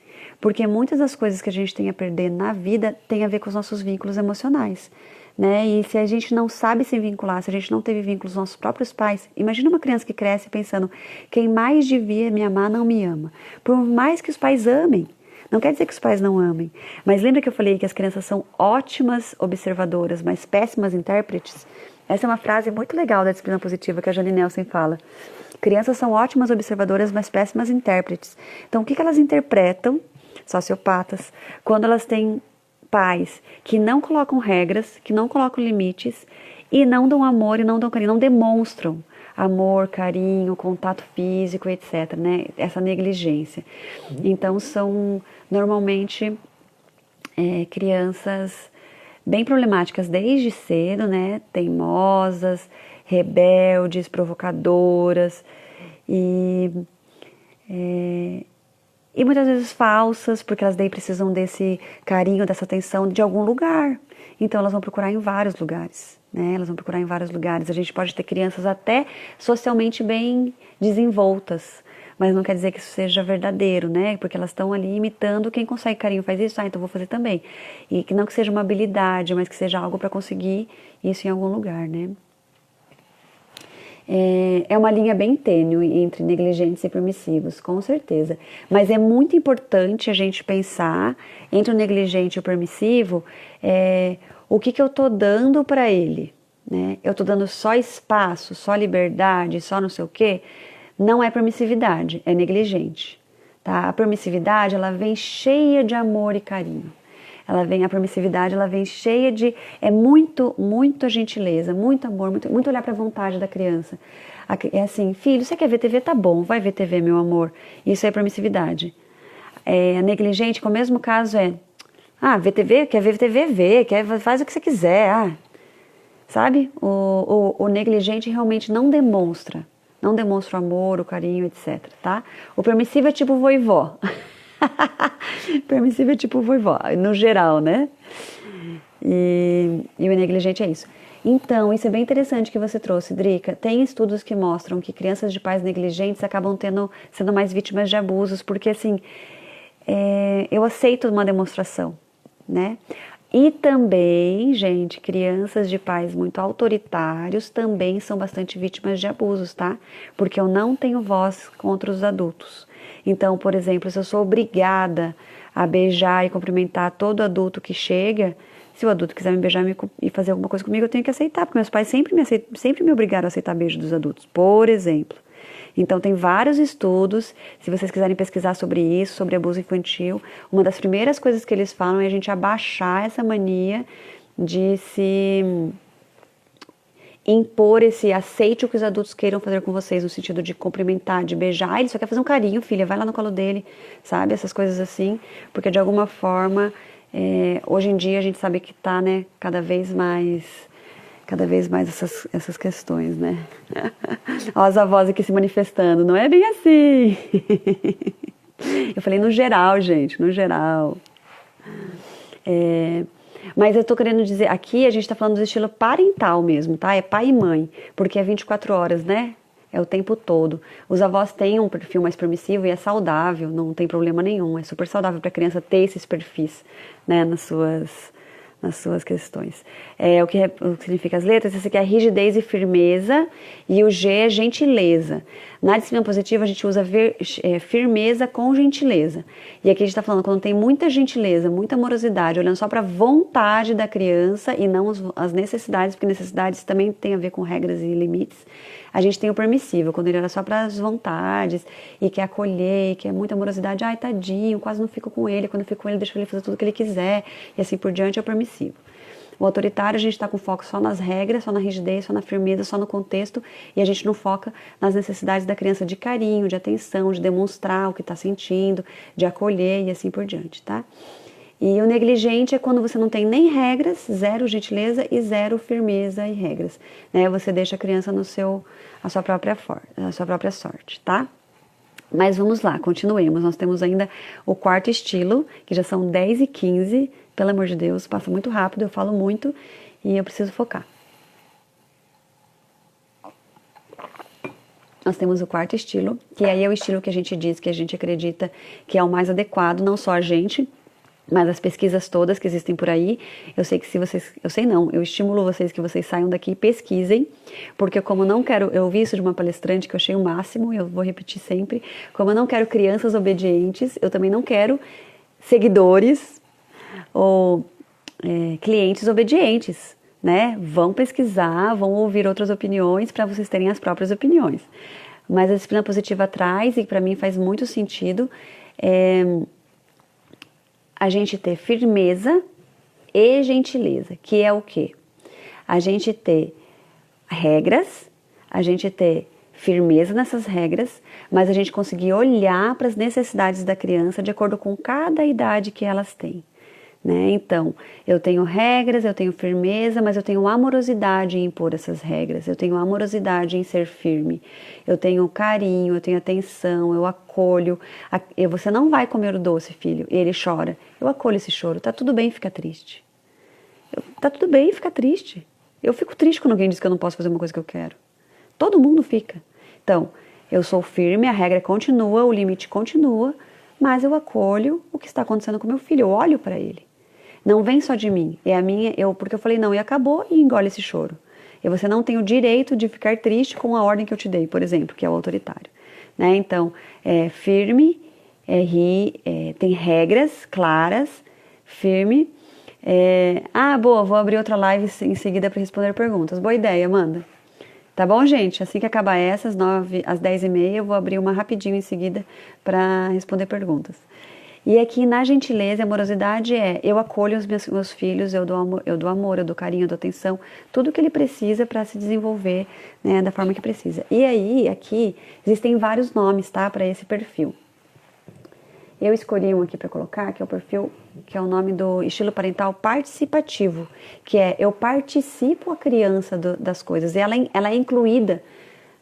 Porque muitas das coisas que a gente tem a perder na vida tem a ver com os nossos vínculos emocionais, né? E se a gente não sabe se vincular, se a gente não teve vínculos com os nossos próprios pais, imagina uma criança que cresce pensando, quem mais devia me amar não me ama. Por mais que os pais amem, não quer dizer que os pais não amem, mas lembra que eu falei que as crianças são ótimas observadoras, mas péssimas intérpretes? Essa é uma frase muito legal da disciplina positiva que a Jane Nelson fala. Crianças são ótimas observadoras, mas péssimas intérpretes. Então, o que elas interpretam, sociopatas, quando elas têm pais que não colocam regras, que não colocam limites e não dão amor e não dão carinho, não demonstram amor, carinho, contato físico, etc, né? Essa negligência. Então, são normalmente crianças bem problemáticas desde cedo, né? Teimosas, rebeldes, provocadoras e muitas vezes falsas, porque elas daí precisam desse carinho, dessa atenção de algum lugar. Então elas vão procurar em vários lugares, né? Elas vão procurar em vários lugares. A gente pode ter crianças até socialmente bem desenvoltas, mas não quer dizer que isso seja verdadeiro, né? Porque elas estão ali imitando quem consegue carinho faz isso, então vou fazer também. E que não que seja uma habilidade, mas que seja algo para conseguir isso em algum lugar, né? É uma linha bem tênue entre negligentes e permissivos, com certeza. Mas é muito importante a gente pensar entre o negligente e o permissivo, o que eu estou dando para ele, né? Eu estou dando só espaço, só liberdade, só não sei o quê. Não é permissividade, é negligente. Tá? A permissividade, ela vem cheia de amor e carinho. A permissividade, ela vem cheia de, muita gentileza, muito amor, muito olhar para a vontade da criança. É assim, filho, você quer ver TV? Tá bom, vai ver TV, meu amor. Isso é permissividade. A negligente, com o mesmo caso ver TV? Quer ver TV? Vê, faz o que você quiser, sabe? O negligente realmente não demonstra o amor, o carinho, etc, tá? O permissivo é tipo voivó. Permissivo é tipo voivó, no geral, né? E o negligente é isso. Então, isso é bem interessante que você trouxe, Drica. Tem estudos que mostram que crianças de pais negligentes acabam sendo mais vítimas de abusos, porque assim, eu aceito uma demonstração, né? E também, gente, crianças de pais muito autoritários também são bastante vítimas de abusos, tá? Porque eu não tenho voz contra os adultos. Então, por exemplo, se eu sou obrigada a beijar e cumprimentar todo adulto que chega, se o adulto quiser me beijar e fazer alguma coisa comigo, eu tenho que aceitar, porque meus pais sempre me obrigaram a aceitar beijo dos adultos, por exemplo. Então, tem vários estudos, se vocês quiserem pesquisar sobre isso, sobre abuso infantil, uma das primeiras coisas que eles falam é a gente abaixar essa mania de se impor aceite o que os adultos queiram fazer com vocês, no sentido de cumprimentar, de beijar. Ele só quer fazer um carinho, filha, vai lá no colo dele, sabe? Essas coisas assim, porque de alguma forma, hoje em dia a gente sabe que tá, né, cada vez mais essas questões, né? Ó, as avós aqui se manifestando, não é bem assim. Eu falei no geral, gente, no geral. Mas eu tô querendo dizer, aqui a gente tá falando do estilo parental mesmo, tá? É pai e mãe, porque é 24 horas, né? É o tempo todo. Os avós têm um perfil mais permissivo e é saudável, não tem problema nenhum. É super saudável para a criança ter esses perfis, né, nas suas questões. O que significa as letras? Esse aqui é rigidez e firmeza, e o G é gentileza. Na disciplina positiva a gente usa firmeza com gentileza. E aqui a gente está falando quando tem muita gentileza, muita amorosidade, olhando só para a vontade da criança e não as necessidades, porque necessidades também tem a ver com regras e limites. A gente tem o permissivo, quando ele olha só para as vontades e quer acolher, e quer muita amorosidade. Ai, tadinho, quase não fico com ele. Quando eu fico com ele, deixo ele fazer tudo o que ele quiser. E assim por diante é o permissivo. O autoritário, a gente está com foco só nas regras, só na rigidez, só na firmeza, só no contexto. E a gente não foca nas necessidades da criança de carinho, de atenção, de demonstrar o que está sentindo, de acolher e assim por diante, tá? E o negligente é quando você não tem nem regras, zero gentileza e zero firmeza e regras, né? Você deixa a criança a sua própria sorte, tá? Mas vamos lá, continuemos. Nós temos ainda o quarto estilo, que já são 10h15. Pelo amor de Deus, passa muito rápido, eu falo muito e eu preciso focar. Nós temos o quarto estilo, que aí é o estilo que a gente diz, que a gente acredita que é o mais adequado, não só a gente, mas as pesquisas todas que existem por aí. Eu sei que se vocês, eu sei não, eu estimulo vocês que vocês saiam daqui e pesquisem, porque como eu não quero, eu ouvi isso de uma palestrante que eu achei o máximo, e eu vou repetir sempre, como eu não quero crianças obedientes, eu também não quero seguidores ou clientes obedientes, né? Vão pesquisar, vão ouvir outras opiniões para vocês terem as próprias opiniões. Mas a disciplina positiva traz, e para mim faz muito sentido, a gente ter firmeza e gentileza, que é o quê? A gente ter regras, a gente ter firmeza nessas regras, mas a gente conseguir olhar para as necessidades da criança de acordo com cada idade que elas têm. Né? Então, eu tenho regras, eu tenho firmeza, mas eu tenho amorosidade em impor essas regras, eu tenho amorosidade em ser firme, eu tenho carinho, eu tenho atenção, eu acolho. Você não vai comer o doce, filho, e ele chora. Eu acolho esse choro, tá tudo bem ficar triste. Tá tudo bem ficar triste. Eu fico triste quando alguém diz que eu não posso fazer uma coisa que eu quero. Todo mundo fica. Então, eu sou firme, a regra continua, o limite continua, mas eu acolho o que está acontecendo com meu filho, eu olho para ele. Não vem só de mim, é a minha, porque eu falei não e acabou e engole esse choro. E você não tem o direito de ficar triste com a ordem que eu te dei, por exemplo, que é o autoritário. Né? Então, é firme, tem regras claras, firme. Boa, vou abrir outra live em seguida para responder perguntas. Boa ideia, Amanda. Tá bom, gente? Assim que acabar essa, às 10h30, eu vou abrir uma rapidinho em seguida para responder perguntas. E aqui na gentileza e amorosidade eu acolho os meus filhos, eu dou amor, eu dou carinho, eu dou atenção, tudo que ele precisa para se desenvolver, né, da forma que precisa. E aí, aqui, existem vários nomes, tá, para esse perfil. Eu escolhi um aqui para colocar, que é o perfil, que é o nome do estilo parental participativo, que é eu participo a criança das coisas, e ela é incluída.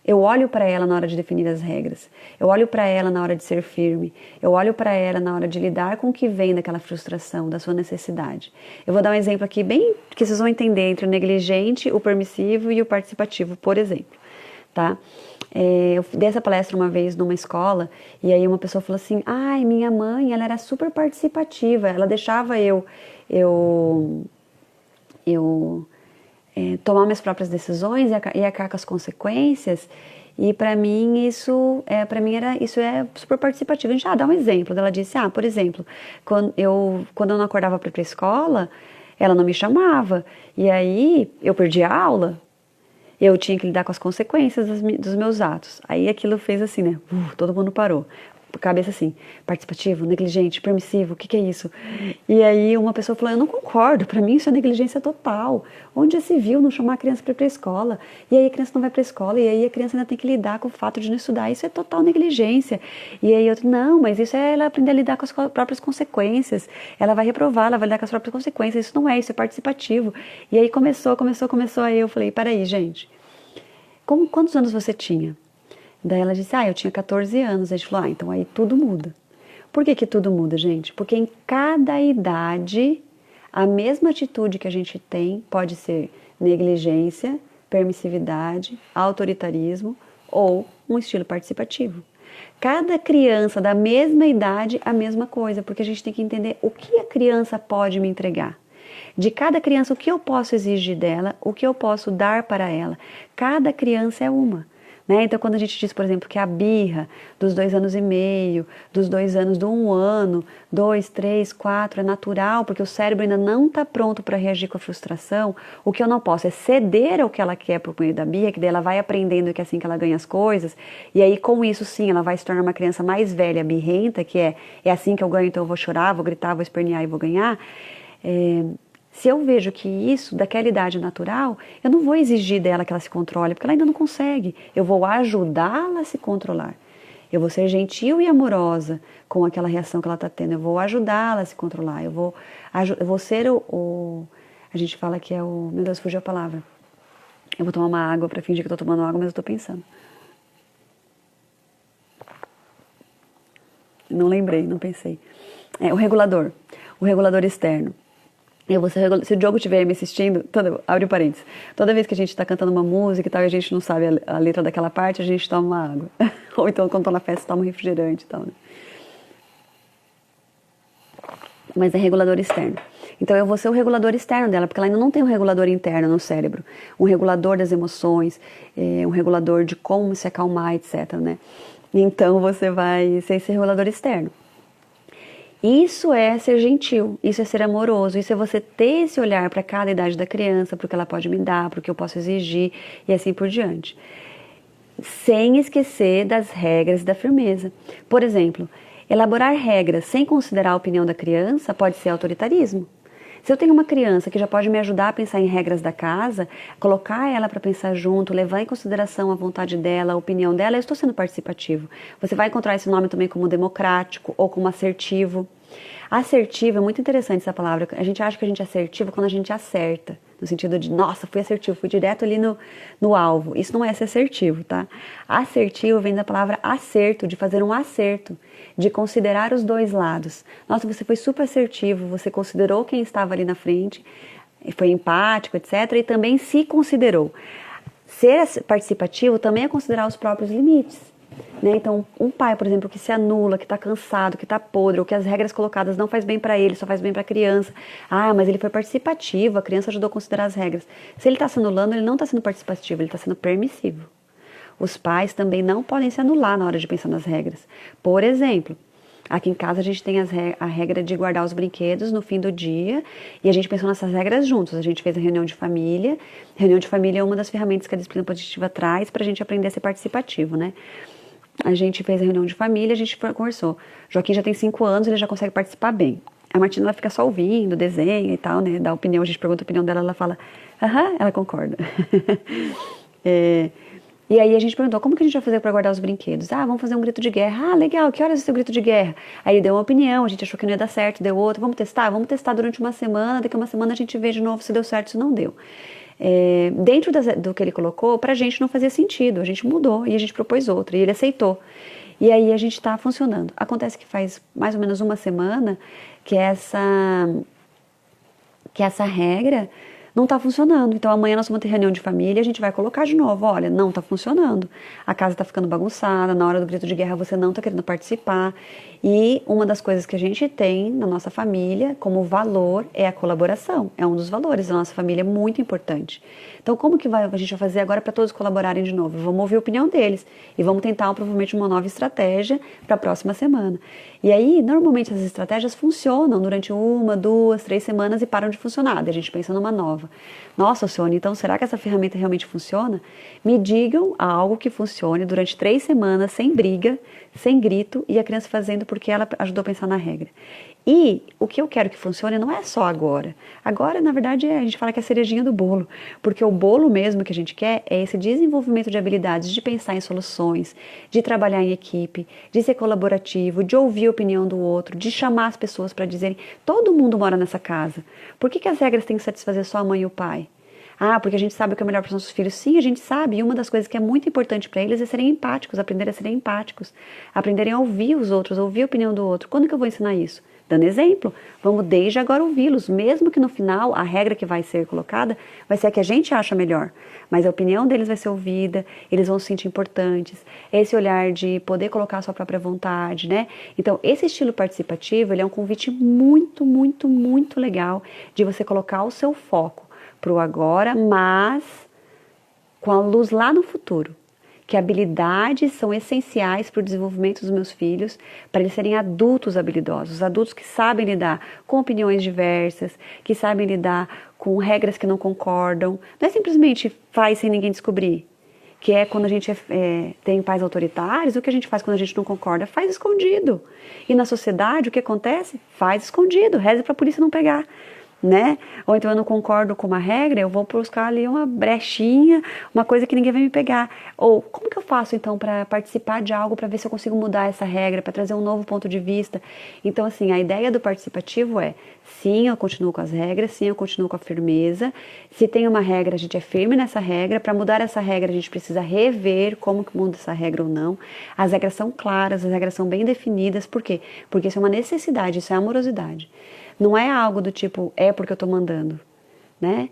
Eu olho para ela na hora de definir as regras, eu olho para ela na hora de ser firme, eu olho para ela na hora de lidar com o que vem daquela frustração, da sua necessidade. Eu vou dar um exemplo aqui bem que vocês vão entender entre o negligente, o permissivo e o participativo, por exemplo, tá? Eu dei essa palestra uma vez numa escola e aí uma pessoa falou assim, ai, minha mãe, ela era super participativa, ela deixava eu tomar minhas próprias decisões e arcar com as consequências, e para mim isso é super participativo. A gente dá um exemplo. Ela disse, por exemplo, quando eu não acordava para ir para a escola, ela não me chamava, e aí eu perdi a aula, eu tinha que lidar com as consequências dos meus atos. Aí aquilo fez assim, né? Todo mundo parou. Cabeça assim, participativo, negligente, permissivo, o que é isso? E aí uma pessoa falou, eu não concordo, para mim isso é negligência total. Onde já se viu não chamar a criança para ir para a escola? E aí a criança não vai para a escola, e aí a criança ainda tem que lidar com o fato de não estudar, isso é total negligência. E aí outro, não, mas isso é ela aprender a lidar com as próprias consequências, ela vai reprovar, ela vai lidar com as próprias consequências, isso não é, isso é participativo. E aí começou, aí eu falei, peraí, gente, quantos anos você tinha? Daí ela disse, eu tinha 14 anos. A gente falou, então aí tudo muda. Por que tudo muda, gente? Porque em cada idade, a mesma atitude que a gente tem pode ser negligência, permissividade, autoritarismo ou um estilo participativo. Cada criança da mesma idade, a mesma coisa, porque a gente tem que entender o que a criança pode me entregar. De cada criança, o que eu posso exigir dela, o que eu posso dar para ela. Cada criança é uma. Né? Então, quando a gente diz, por exemplo, que a birra dos 2 anos e meio, dos 2 anos, do 1 ano, 2, 3, 4, é natural, porque o cérebro ainda não está pronto para reagir com a frustração, o que eu não posso é ceder ao que ela quer por meio da birra, que daí ela vai aprendendo que é assim que ela ganha as coisas, e aí com isso sim, ela vai se tornar uma criança mais velha, birrenta, que é assim que eu ganho, então eu vou chorar, vou gritar, vou espernear e vou ganhar. Se eu vejo que isso, daquela idade natural, eu não vou exigir dela que ela se controle, porque ela ainda não consegue. Eu vou ajudá-la a se controlar. Eu vou ser gentil e amorosa com aquela reação que ela está tendo. Eu vou ajudá-la a se controlar. Eu vou ser a gente fala que é o... Meu Deus, fugiu a palavra. Eu vou tomar uma água para fingir que eu estou tomando água, mas eu estou pensando. Não lembrei, não pensei. O regulador externo. Se o Diogo estiver me assistindo, abre parênteses, toda vez que a gente está cantando uma música e tal, e a gente não sabe a letra daquela parte, a gente toma uma água. Ou então, quando tô na festa, toma um refrigerante e tal, né? Mas é regulador externo. Então eu vou ser o regulador externo dela, porque ela ainda não tem um regulador interno no cérebro. Um regulador das emoções, um regulador de como se acalmar, etc, né? Então você vai ser esse regulador externo. Isso é ser gentil, isso é ser amoroso, isso é você ter esse olhar para cada idade da criança, para o que ela pode me dar, para o que eu posso exigir e assim por diante. Sem esquecer das regras e da firmeza. Por exemplo, elaborar regras sem considerar a opinião da criança pode ser autoritarismo. Se eu tenho uma criança que já pode me ajudar a pensar em regras da casa, colocar ela para pensar junto, levar em consideração a vontade dela, a opinião dela, eu estou sendo participativo. Você vai encontrar esse nome também como democrático ou como assertivo. Assertivo é muito interessante essa palavra. A gente acha que a gente é assertivo quando a gente acerta. No sentido de, nossa, fui assertivo, fui direto ali no alvo. Isso não é ser assertivo, tá? Assertivo vem da palavra acerto, de fazer um acerto, de considerar os dois lados. Nossa, você foi super assertivo, você considerou quem estava ali na frente, foi empático, etc. E também se considerou. Ser participativo também é considerar os próprios limites. Né? Então, um pai, por exemplo, que se anula, que está cansado, que está podre, ou que as regras colocadas não faz bem para ele, só faz bem para a criança. Ah, mas ele foi participativo, a criança ajudou a considerar as regras. Se ele está se anulando, ele não está sendo participativo, ele está sendo permissivo. Os pais também não podem se anular na hora de pensar nas regras. Por exemplo, aqui em casa a gente tem a regra de guardar os brinquedos no fim do dia e a gente pensou nessas regras juntos. A gente fez a reunião de família. Reunião de família é uma das ferramentas que a disciplina positiva traz para a gente aprender a ser participativo, né? A gente fez a reunião de família, a gente conversou. Joaquim já tem 5 anos, ele já consegue participar bem. A Martina, ela fica só ouvindo, desenha e tal, né? Dá opinião, a gente pergunta a opinião dela, ela fala, aham, ela concorda. E aí a gente perguntou, como que a gente vai fazer para guardar os brinquedos? Ah, vamos fazer um grito de guerra. Ah, legal, que horas é o seu grito de guerra? Aí ele deu uma opinião, a gente achou que não ia dar certo, deu outra. Vamos testar? Vamos testar durante uma semana, daqui a uma semana a gente vê de novo se deu certo, se não deu. Dentro do que ele colocou, pra gente não fazia sentido, a gente mudou e a gente propôs outra, e ele aceitou. E aí a gente está funcionando. Acontece que faz mais ou menos uma semana que essa regra não está funcionando. Então amanhã nós vamos ter reunião de família e a gente vai colocar de novo, olha, não está funcionando. A casa está ficando bagunçada, na hora do grito de guerra você não está querendo participar. E uma das coisas que a gente tem na nossa família como valor é a colaboração. É um dos valores da nossa família, muito importante. Então como que a gente vai fazer agora para todos colaborarem de novo? Vamos ouvir a opinião deles e vamos tentar provavelmente uma nova estratégia para a próxima semana. E aí, normalmente as estratégias funcionam durante 1, 2, 3 semanas e param de funcionar. Daí a gente pensa numa nova. Nossa, Sônia, então será que essa ferramenta realmente funciona? Me digam algo que funcione durante 3 semanas, sem briga, sem grito, e a criança fazendo porque ela ajudou a pensar na regra. E o que eu quero que funcione não é só agora. Agora, na verdade, a gente fala que é a cerejinha do bolo, porque o bolo mesmo que a gente quer é esse desenvolvimento de habilidades, de pensar em soluções, de trabalhar em equipe, de ser colaborativo, de ouvir a opinião do outro, de chamar as pessoas para dizerem, todo mundo mora nessa casa. Por que as regras têm que satisfazer só a mãe e o pai? Ah, porque a gente sabe o que é melhor para os nossos filhos. Sim, a gente sabe. E uma das coisas que é muito importante para eles é serem empáticos, aprender a serem empáticos, aprenderem a ouvir os outros, a ouvir a opinião do outro. Quando que eu vou ensinar isso? Dando exemplo. Vamos desde agora ouvi-los, mesmo que no final a regra que vai ser colocada vai ser a que a gente acha melhor. Mas a opinião deles vai ser ouvida, eles vão se sentir importantes. Esse olhar de poder colocar a sua própria vontade, né? Então, esse estilo participativo, ele é um convite muito, muito, muito legal de você colocar o seu foco para o agora, mas com a luz lá no futuro. Que habilidades são essenciais para o desenvolvimento dos meus filhos, para eles serem adultos habilidosos, adultos que sabem lidar com opiniões diversas, que sabem lidar com regras que não concordam. Não é simplesmente faz sem ninguém descobrir, que é quando a gente tem pais autoritários, o que a gente faz quando a gente não concorda? Faz escondido. E na sociedade, o que acontece? Faz escondido, reza para a polícia não pegar. Né? Ou então eu não concordo com uma regra, eu vou buscar ali uma brechinha, uma coisa que ninguém vai me pegar. Ou como que eu faço então para participar de algo, para ver se eu consigo mudar essa regra, para trazer um novo ponto de vista. Então assim, a ideia do participativo é, sim, eu continuo com as regras, sim, eu continuo com a firmeza. Se tem uma regra, a gente é firme nessa regra. Para mudar essa regra, a gente precisa rever como que muda essa regra ou não. As regras são claras, as regras são bem definidas. Por quê? Porque isso é uma necessidade, isso é amorosidade. Não é algo do tipo, é porque eu tô mandando, né?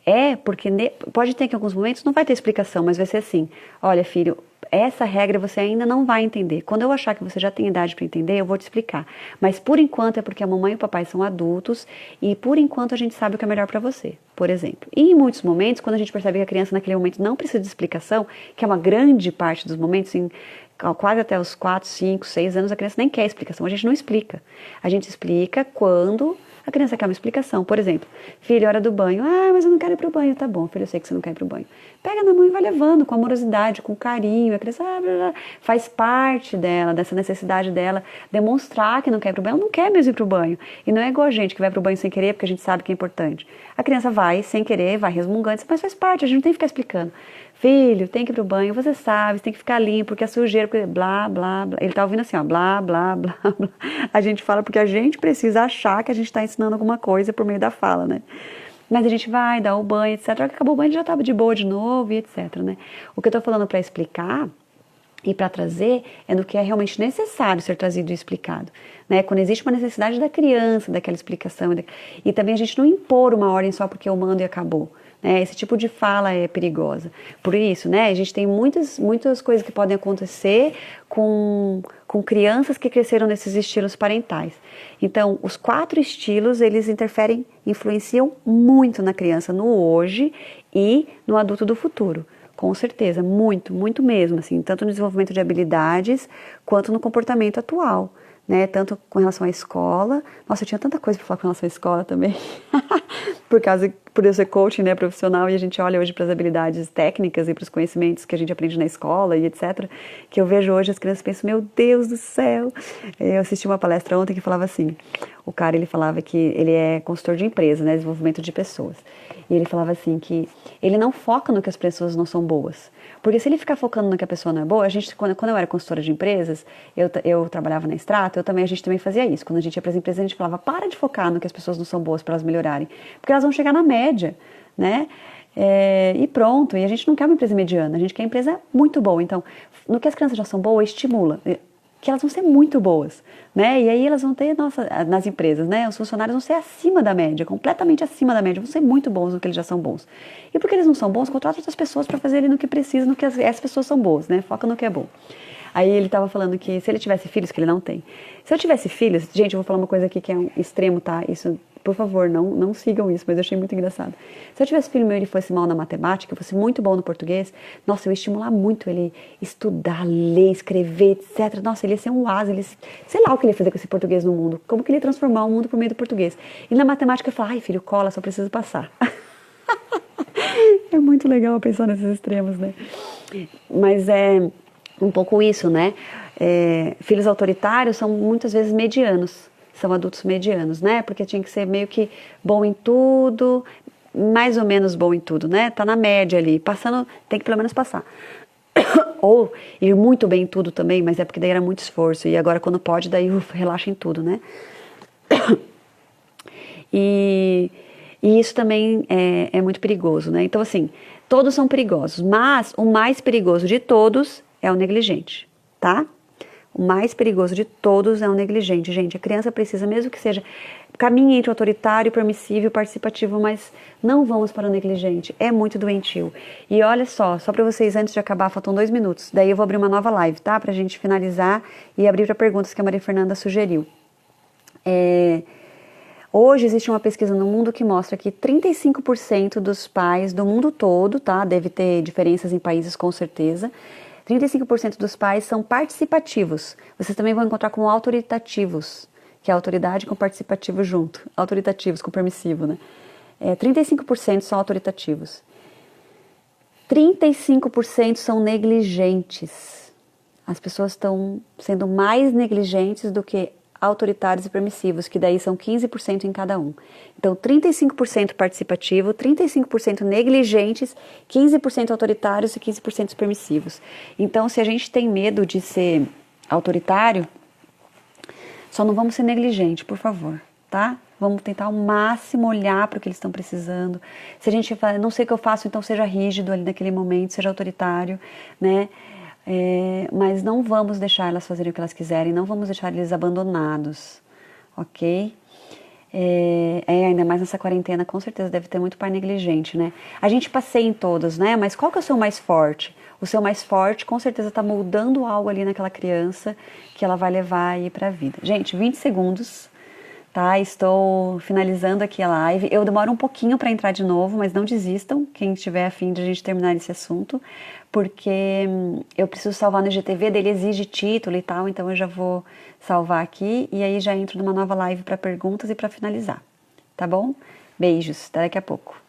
É porque pode ter que em alguns momentos não vai ter explicação, mas vai ser assim: olha, filho, essa regra você ainda não vai entender. Quando eu achar que você já tem idade para entender, eu vou te explicar. Mas por enquanto é porque a mamãe e o papai são adultos e por enquanto a gente sabe o que é melhor para você, por exemplo. E em muitos momentos, quando a gente percebe que a criança naquele momento não precisa de explicação, que é uma grande parte dos momentos, quase até os 4, 5, 6 anos, a criança nem quer explicação, a gente não explica. A gente explica quando a criança quer uma explicação. Por exemplo, filho, hora do banho. Ah, mas eu não quero ir pro banho. Tá bom, filho, eu sei que você não quer ir pro banho. Pega na mão e vai levando, com amorosidade, com carinho. A criança blá, blá, faz parte dela, dessa necessidade dela, demonstrar que não quer ir pro banho. Ela não quer mesmo ir pro banho. E não é igual a gente que vai pro banho sem querer, porque a gente sabe que é importante. A criança vai sem querer, vai resmungando, mas faz parte, a gente não tem que ficar explicando. Filho, tem que ir pro banho, você sabe, você tem que ficar limpo, porque é sujeira, porque blá, blá, blá. Ele tá ouvindo assim, ó, blá, blá, blá, blá. A gente fala porque a gente precisa achar que a gente tá ensinando alguma coisa por meio da fala, né? Mas a gente vai dar o banho, etc. Acabou o banho, ele já tava de boa de novo e etc, né? O que eu tô falando para explicar e para trazer é no que é realmente necessário ser trazido e explicado, né? Quando existe uma necessidade da criança, daquela explicação, e também a gente não impor uma ordem só porque eu mando e acabou, né? Esse tipo de fala é perigosa. Por isso, né, a gente tem muitas coisas que podem acontecer com crianças que cresceram nesses estilos parentais. Então, os 4 estilos, eles interferem, influenciam muito na criança, no hoje e no adulto do futuro. Com certeza, muito, muito mesmo, assim, tanto no desenvolvimento de habilidades quanto no comportamento atual, né? Tanto com relação à escola. Nossa, eu tinha tanta coisa para falar com relação à escola também. Por eu ser coaching, né, profissional, e a gente olha hoje para as habilidades técnicas e para os conhecimentos que a gente aprende na escola e etc, que eu vejo hoje as crianças pensam, meu Deus do céu. Eu assisti uma palestra ontem que falava assim, o cara, ele falava que ele é consultor de empresa, né, desenvolvimento de pessoas, e ele falava assim que ele não foca no que as pessoas não são boas, porque se ele ficar focando no que a pessoa não é boa, quando eu era consultora de empresas, eu trabalhava na Extrato, a gente também fazia isso. Quando a gente ia para as empresas, a gente falava, para de focar no que as pessoas não são boas para elas melhorarem, porque elas vão chegar na média, né? E pronto, e a gente não quer uma empresa mediana, a gente quer uma empresa muito boa. Então, no que as crianças já são boas, estimula, que elas vão ser muito boas, né? E aí elas vão ter, nossa, nas empresas, né? Os funcionários vão ser acima da média, completamente acima da média, vão ser muito bons no que eles já são bons. E porque eles não são bons, contrata outras pessoas para fazerem no que precisa, no que as pessoas são boas, né? Foca no que é bom. Aí ele estava falando que se ele tivesse filhos, que ele não tem. Se eu tivesse filhos, gente, eu vou falar uma coisa aqui que é um extremo, tá? Isso, por favor, não sigam isso, mas eu achei muito engraçado. Se eu tivesse filho meu e ele fosse mal na matemática, fosse muito bom no português, nossa, eu ia estimular muito ele estudar, ler, escrever, etc. Nossa, ele ia ser um asa, sei lá o que ele ia fazer com esse português no mundo, como que ele ia transformar o mundo por meio do português. E na matemática eu falo, ai filho, cola, só preciso passar. É muito legal pensar nesses extremos, né? Mas é um pouco isso, né? Filhos autoritários são muitas vezes medianos, são adultos medianos, né? Porque tinha que ser meio que bom em tudo, mais ou menos bom em tudo, né? Tá na média ali, passando, tem que pelo menos passar. Ou ir muito bem em tudo também, mas é porque daí era muito esforço, e agora quando pode, daí relaxa em tudo, né? E isso também é muito perigoso, né? Então, assim, todos são perigosos, mas o mais perigoso de todos é o negligente, tá? O mais perigoso de todos é o negligente, gente. A criança precisa, mesmo que seja, caminhe entre o autoritário, permissível, participativo, mas não vamos para o negligente. É muito doentio. E olha só para vocês, antes de acabar, faltam 2 minutos. Daí eu vou abrir uma nova live, tá? Pra gente finalizar e abrir para perguntas que a Maria Fernanda sugeriu. Hoje existe uma pesquisa no mundo que mostra que 35% dos pais do mundo todo, tá? Deve ter diferenças em países com certeza. 35% dos pais são participativos. Vocês também vão encontrar como autoritativos, que é autoridade com participativo junto. Autoritativos com permissivo, né? 35% são autoritativos. 35% são negligentes. As pessoas estão sendo mais negligentes do que autoritários e permissivos, que daí são 15% em cada um. Então, 35% participativo, 35% negligentes, 15% autoritários e 15% permissivos. Então, se a gente tem medo de ser autoritário, só não vamos ser negligente, por favor, tá? Vamos tentar ao máximo olhar para o que eles estão precisando. Se a gente fala, não sei o que eu faço, então seja rígido ali naquele momento, seja autoritário, né? Mas não vamos deixar elas fazerem o que elas quiserem, não vamos deixar eles abandonados, ok? Ainda mais nessa quarentena, com certeza deve ter muito pai negligente, né? A gente passeia em todos, né? Mas qual que é o seu mais forte? O seu mais forte, com certeza, tá moldando algo ali naquela criança que ela vai levar aí pra vida. Gente, 20 segundos, tá? Estou finalizando aqui a live. Eu demoro um pouquinho para entrar de novo, mas não desistam, quem estiver afim de a gente terminar esse assunto, porque eu preciso salvar no IGTV, dele exige título e tal, então eu já vou salvar aqui e aí já entro numa nova live para perguntas e para finalizar, tá bom? Beijos, até daqui a pouco.